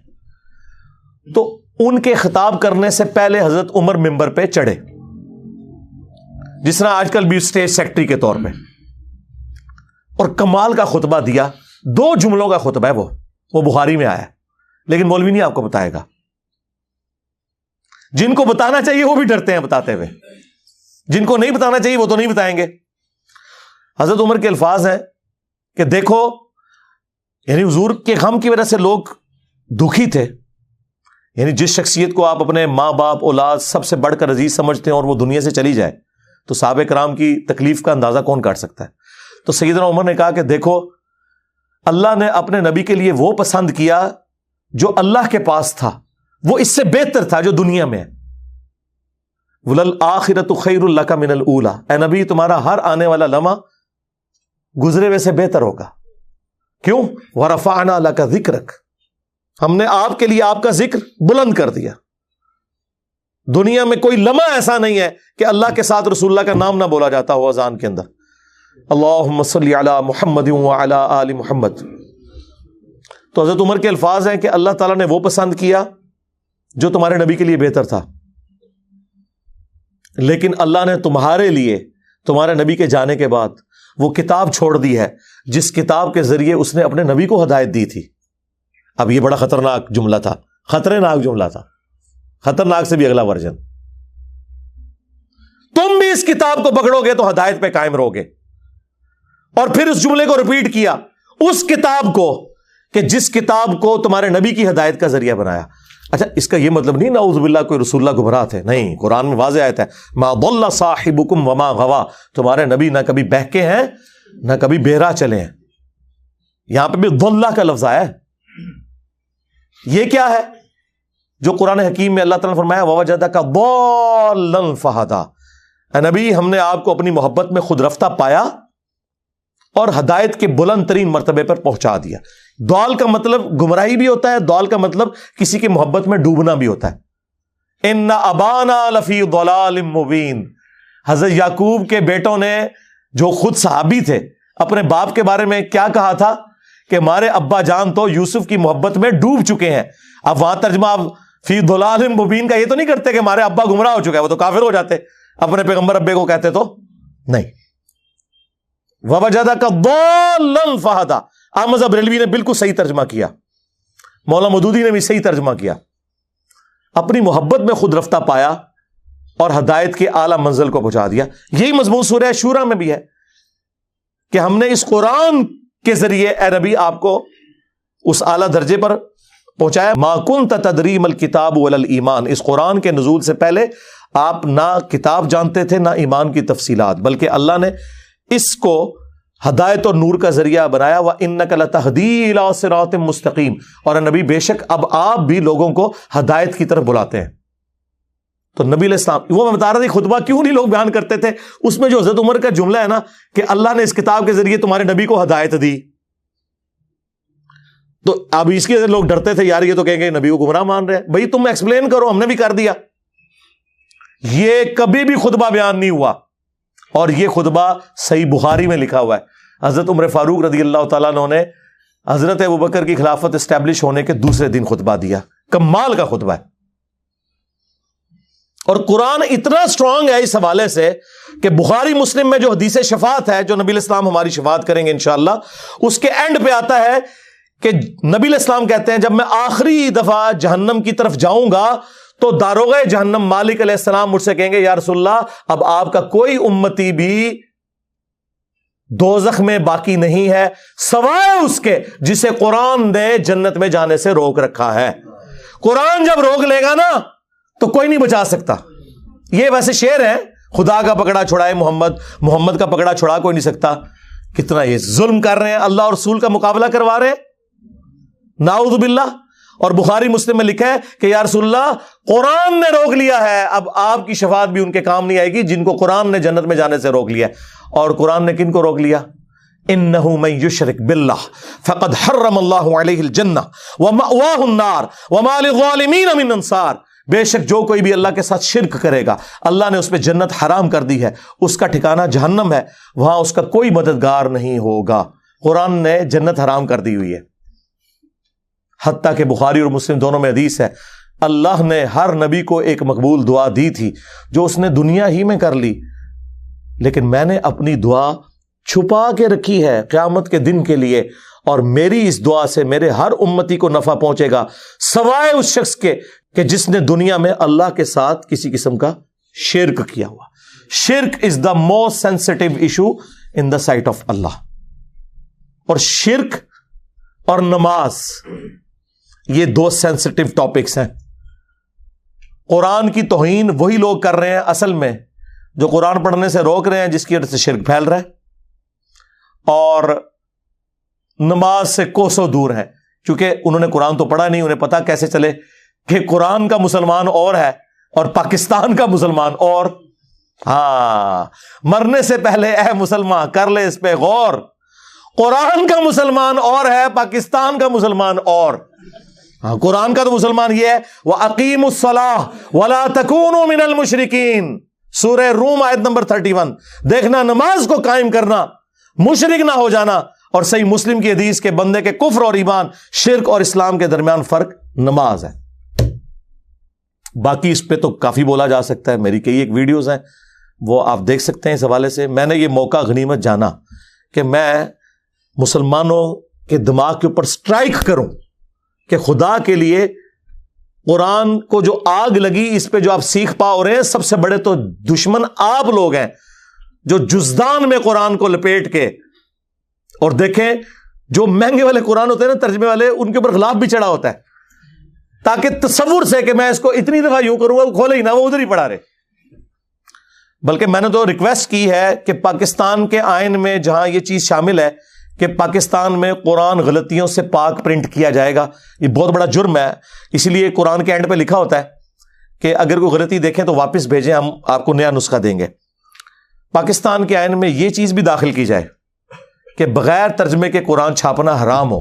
تو ان کے خطاب کرنے سے پہلے حضرت عمر ممبر پہ چڑھے, جس طرح آج کل بھی اسٹیج سیکرٹری کے طور پہ, اور کمال کا خطبہ دیا. 2 جملوں کا خطبہ ہے وہ بخاری میں آیا, لیکن مولوی نہیں آپ کو بتائے گا. جن کو بتانا چاہیے وہ بھی ڈرتے ہیں بتاتے ہوئے, جن کو نہیں بتانا چاہیے وہ تو نہیں بتائیں گے. حضرت عمر کے الفاظ ہیں کہ دیکھو, یعنی حضور کے غم کی وجہ سے لوگ دکھی تھے. یعنی جس شخصیت کو آپ اپنے ماں باپ اولاد سب سے بڑھ کر عزیز سمجھتے ہیں اور وہ دنیا سے چلی جائے, تو صحابہ کرام کی تکلیف کا اندازہ کون کاٹ سکتا ہے. تو سیدنا عمر نے کہا کہ دیکھو, اللہ نے اپنے نبی کے لیے وہ پسند کیا جو اللہ کے پاس تھا, وہ اس سے بہتر تھا جو دنیا میں ہے. وَلَلْآخِرَةُ خَيْرٌ لَكَ مِنَ الْأُولَىٰ, اے نبی تمہارا ہر آنے والا لمحہ گزرے ہوئے سے بہتر ہوگا. کیوں؟ وَرَفَعْنَا لَكَ ذِكْرَكَ, ہم نے آپ کے لیے آپ کا ذکر بلند کر دیا. دنیا میں کوئی لمحہ ایسا نہیں ہے کہ اللہ کے ساتھ رسول اللہ کا نام نہ بولا جاتا ہو اذان کے اندر. اللہم صلی علی محمد وعلی آل محمد. تو حضرت عمر کے الفاظ ہیں کہ اللہ تعالیٰ نے وہ پسند کیا جو تمہارے نبی کے لیے بہتر تھا, لیکن اللہ نے تمہارے لیے تمہارے نبی کے جانے کے بعد وہ کتاب چھوڑ دی ہے جس کتاب کے ذریعے اس نے اپنے نبی کو ہدایت دی تھی. اب یہ بڑا خطرناک جملہ تھا، خطرناک جملہ تھا، خطرناک سے بھی اگلا ورژن. تم بھی اس کتاب کو پکڑو گے تو ہدایت پہ قائم رہو گے. اور پھر اس جملے کو ریپیٹ کیا، اس کتاب کو، کہ جس کتاب کو تمہارے نبی کی ہدایت کا ذریعہ بنایا. اچھا، اس کا یہ مطلب نہیں نعوذ باللہ کوئی رسول اللہ گمراہ تھے، نہیں. قرآن میں واضح آیت ہے، ما ضل صاحبکم وما غوا، تمہارے نبی نہ کبھی بہکے ہیں نہ کبھی بہرا چلے ہیں. یہاں پہ بھی ضلہ کا لفظ آیا ہے. یہ کیا ہے جو قرآن حکیم میں اللہ تعالیٰ نے فرمایا ووجدک ضالا فہدی، اے نبی ہم نے آپ کو اپنی محبت میں خود رفتہ پایا اور ہدایت کے بلند ترین مرتبے پر پہنچا دیا. ضال کا مطلب گمراہی بھی ہوتا ہے، ضال کا مطلب کسی کی محبت میں ڈوبنا بھی ہوتا ہے. ان ابانا لفی ضلال مبین، حضرت یعقوب کے بیٹوں نے جو خود صحابی تھے اپنے باپ کے بارے میں کیا کہا تھا کہ ہمارے ابا جان تو یوسف کی محبت میں ڈوب چکے ہیں. اب وہاں ترجمہ آپ فی ضلال مبین کا یہ تو نہیں کرتے کہ ہمارے ابا گمراہ ہو چکے ہیں، وہ تو کافر ہو جاتے اپنے پیغمبر ابے کو کہتے تو نہیں. ووجدک ضالا فہدی، احمد بریلوی نے بالکل صحیح ترجمہ کیا، مولانا مودودی نے بھی صحیح ترجمہ کیا. اپنی محبت میں خود رفتہ پایا اور ہدایت کے اعلیٰ منزل کو پہنچا دیا. یہی مضمون سورہ شورا میں بھی ہے کہ ہم نے اس قرآن کے ذریعے اے نبی آپ کو اس اعلیٰ درجے پر پہنچایا. ما کنت تدری ما الکتاب ولا الایمان، اس قرآن کے نزول سے پہلے آپ نہ کتاب جانتے تھے نہ ایمان کی تفصیلات، بلکہ اللہ نے اس کو ہدایت اور نور کا ذریعہ بنایا. وَإِنَّكَ لَتَهْدِي إِلَىٰ صِرَاطٍ مُسْتَقِيمٍ، اور نبی بے شک اب آپ بھی لوگوں کو ہدایت کی طرف بلاتے ہیں. تو نبی علیہ السلام، وہ میں بتا رہا تھا خطبہ کیوں نہیں لوگ بیان کرتے تھے، اس میں جو حضرت عمر کا جملہ ہے نا کہ اللہ نے اس کتاب کے ذریعے تمہارے نبی کو ہدایت دی، تو اب اس کے لوگ ڈرتے تھے یار یہ تو کہیں گے نبی کو گمراہ مان رہے ہیں. بھائی تم ایکسپلین کرو، ہم نے بھی کر دیا. یہ کبھی بھی خطبہ بیان نہیں ہوا، اور یہ خطبہ صحیح بخاری میں لکھا ہوا ہے. حضرت عمر فاروق رضی اللہ تعالیٰ عنہ نے حضرت ابوبکر کی خلافت اسٹیبلش ہونے کے دوسرے دن خطبہ دیا. کمال کا خطبہ ہے. اور قرآن اتنا سٹرونگ ہے اس حوالے سے کہ بخاری مسلم میں جو حدیث شفاعت ہے، جو نبی علیہ السلام ہماری شفاعت کریں گے انشاءاللہ، اس کے اینڈ پہ آتا ہے کہ نبی علیہ السلام کہتے ہیں جب میں آخری دفعہ جہنم کی طرف جاؤں گا تو داروغہ جہنم مالک علیہ السلام مجھ سے کہیں گے یا رسول اللہ اب آپ کا کوئی امتی بھی دوزخ میں باقی نہیں ہے سوائے اس کے جسے قرآن نے جنت میں جانے سے روک رکھا ہے. قرآن جب روک لے گا نا تو کوئی نہیں بچا سکتا. یہ ویسے شعر ہے، خدا کا پکڑا چھڑائے محمد، محمد کا پکڑا چھڑا کوئی نہیں سکتا. کتنا یہ ظلم کر رہے ہیں، اللہ اور رسول کا مقابلہ کروا رہے ہیں، نعوذ باللہ. اور بخاری مسلم میں لکھا ہے کہ یا رسول اللہ قرآن نے روک لیا ہے، اب آپ کی شفاعت بھی ان کے کام نہیں آئے گی جن کو قرآن نے جنت میں جانے سے روک لیا ہے. اور قرآن نے کن کو روک لیا؟ انہ من یشرک باللہ فقد حرم اللہ علیہ الجنہ ومأواہ النار وما للظالمین من انصار. بے شک جو کوئی بھی اللہ کے ساتھ شرک کرے گا اللہ نے اس پہ جنت حرام کر دی ہے، اس کا ٹھکانہ جہنم ہے، وہاں اس کا کوئی مددگار نہیں ہوگا. قرآن نے جنت حرام کر دی ہوئی ہے. حتیٰ کہ بخاری اور مسلم دونوں میں حدیث ہے اللہ نے ہر نبی کو ایک مقبول دعا دی تھی جو اس نے دنیا ہی میں کر لی، لیکن میں نے اپنی دعا چھپا کے رکھی ہے قیامت کے دن کے لیے، اور میری اس دعا سے میرے ہر امتی کو نفع پہنچے گا سوائے اس شخص کے کہ جس نے دنیا میں اللہ کے ساتھ کسی قسم کا شرک کیا ہوا. شرک is the most sensitive issue in the sight of Allah. اور شرک اور نماز یہ دو سینسٹیو ٹاپکس ہیں. قرآن کی توہین وہی لوگ کر رہے ہیں اصل میں جو قرآن پڑھنے سے روک رہے ہیں، جس کی وجہ سے شرک پھیل رہا ہے، اور نماز سے کوسوں دور ہے کیونکہ انہوں نے قرآن تو پڑھا نہیں. انہیں پتا کیسے چلے کہ قرآن کا مسلمان اور ہے اور پاکستان کا مسلمان اور. ہاں، مرنے سے پہلے اے مسلمان کر لے اس پہ غور، قرآن کا مسلمان اور ہے، پاکستان کا مسلمان اور. ہاں، قرآن کا تو مسلمان یہ ہے وَأَقِيمُوا الصَّلَاةَ وَلَا تَكُونُوا مِنَ الْمُشْرِكِينَ، سورہ روم آیت نمبر 31. دیکھنا نماز کو قائم کرنا، مشرک نہ ہو جانا. اور صحیح مسلم کی حدیث کے بندے کے کفر اور ایمان، شرک اور اسلام کے درمیان فرق نماز ہے. باقی اس پہ تو کافی بولا جا سکتا ہے، میری کئی ایک ویڈیوز ہیں وہ آپ دیکھ سکتے ہیں اس حوالے سے. میں نے یہ موقع غنیمت جانا کہ میں مسلمانوں کے دماغ کے اوپر سٹرائک کروں کہ خدا کے لیے قرآن کو جو آگ لگی اس پہ جو آپ سیکھ پا رہے ہیں، سب سے بڑے تو دشمن آپ لوگ ہیں جو جزدان میں قرآن کو لپیٹ کے، اور دیکھیں جو مہنگے والے قرآن ہوتے ہیں نا ترجمے والے، ان کے اوپر غلاف بھی چڑھا ہوتا ہے تاکہ تصور سے کہ میں اس کو اتنی دفعہ یوں کروں گا وہ کھولے ہی نہ، وہ ادھر ہی پڑھا رہے۔ بلکہ میں نے تو ریکویسٹ کی ہے کہ پاکستان کے آئین میں جہاں یہ چیز شامل ہے کہ پاکستان میں قرآن غلطیوں سے پاک پرنٹ کیا جائے گا، یہ بہت بڑا جرم ہے، اسی لیے قرآن کے اینڈ پہ لکھا ہوتا ہے کہ اگر کوئی غلطی دیکھیں تو واپس بھیجیں، ہم آپ کو نیا نسخہ دیں گے۔ پاکستان کے آئین میں یہ چیز بھی داخل کی جائے کہ بغیر ترجمے کے قرآن چھاپنا حرام ہو،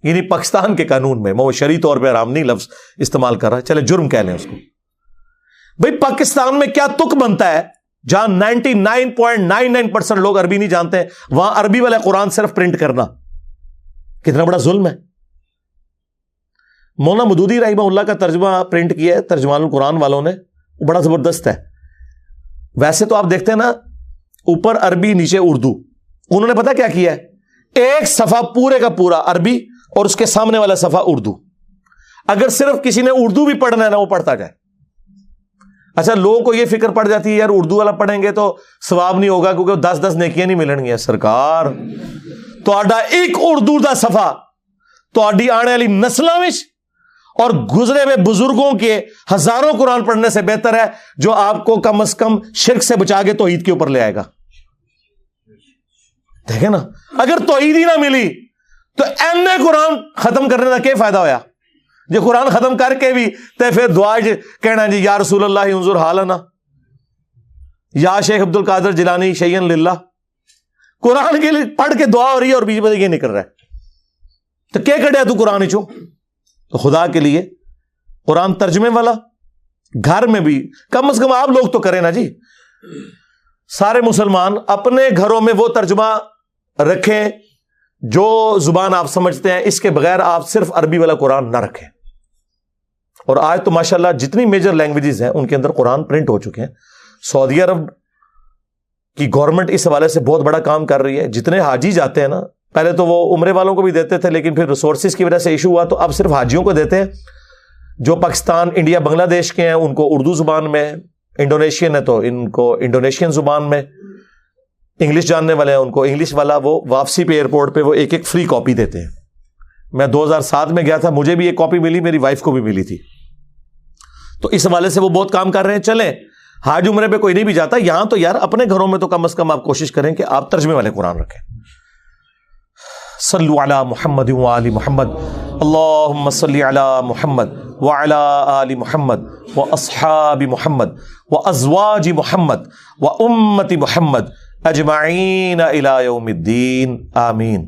یعنی پاکستان کے قانون میں، وہ شرعی طور پہ حرام نہیں لفظ استعمال کر رہا، چلے جرم کہہ لیں اس کو۔ بھئی پاکستان میں کیا تک بنتا ہے جہاں 99.99% لوگ عربی نہیں جانتے ہیں، وہاں عربی والا قرآن صرف پرنٹ کرنا کتنا بڑا ظلم ہے۔ مولانا مودودی رحمہ اللہ کا ترجمہ پرنٹ کیا ہے ترجمان القرآن والوں نے، وہ بڑا زبردست ہے۔ ویسے تو آپ دیکھتے ہیں نا اوپر عربی نیچے اردو، انہوں نے پتا کیا کیا ہے، ایک صفحہ پورے کا پورا عربی اور اس کے سامنے والا صفحہ اردو۔ اگر صرف کسی نے اردو بھی پڑھنا ہے نا وہ پڑھتا جائے۔ اچھا لوگوں کو یہ فکر پڑ جاتی ہے یار اردو والا پڑھیں گے تو ثواب نہیں ہوگا کیونکہ 10 نیکیاں نہیں ملن گیا۔ سرکار تہاڈا ایک اردو دا صفحہ تہاڈی آنے والی نسلاں وچ اور گزرے ہوئے بزرگوں کے ہزاروں قرآن پڑھنے سے بہتر ہے جو آپ کو کم از کم شرک سے بچا کے توحید کے اوپر لے آئے گا۔ دیکھیں نا اگر توحید ہی نہ ملی تو ایم اے قرآن ختم کرنے کا کیا فائدہ ہویا؟ جو قرآن ختم کر کے بھی تے پھر دعا کہنا جی یا رسول اللہ انظر حالنا، یا شیخ عبد القادر جیلانی شیئن للہ، قرآن کے لیے پڑھ کے دعا ہو رہی ہے اور بیچ میں یہ نہیں کر رہا ہے، تو کیا کڑیا تو قرآن چوں؟ تو خدا کے لیے قرآن ترجمے والا گھر میں بھی کم از کم آپ لوگ تو کریں نا جی، سارے مسلمان اپنے گھروں میں وہ ترجمہ رکھیں جو زبان آپ سمجھتے ہیں، اس کے بغیر آپ صرف عربی والا قرآن نہ رکھیں۔ اور آج تو ماشاءاللہ جتنی میجر لینگویجز ہیں ان کے اندر قرآن پرنٹ ہو چکے ہیں۔ سعودی عرب کی گورنمنٹ اس حوالے سے بہت بڑا کام کر رہی ہے۔ جتنے حاجی جاتے ہیں نا، پہلے تو وہ عمرے والوں کو بھی دیتے تھے لیکن پھر ریسورسز کی وجہ سے ایشو ہوا تو اب صرف حاجیوں کو دیتے ہیں۔ جو پاکستان انڈیا بنگلہ دیش کے ہیں ان کو اردو زبان میں، انڈونیشین ہے تو ان کو انڈونیشین زبان میں، انگلش جاننے والے ہیں ان کو انگلش والا، وہ واپسی پہ ایئرپورٹ پہ وہ ایک ایک فری کاپی دیتے ہیں۔ میں 2007 میں گیا تھا، مجھے بھی ایک کاپی ملی، میری وائف کو بھی ملی تھی۔ تو اس حوالے سے وہ بہت کام کر رہے ہیں۔ چلیں حاج عمرے پہ کوئی نہیں بھی جاتا، یہاں تو یار اپنے گھروں میں تو کم از کم آپ کوشش کریں کہ آپ ترجمے والے قرآن رکھیں۔ صلو علی محمد وآل محمد، اللہم صلی علی محمد وعلی آل محمد واصحاب محمد وازواج محمد وامت محمد اجمعین الی یوم الدین، آمین۔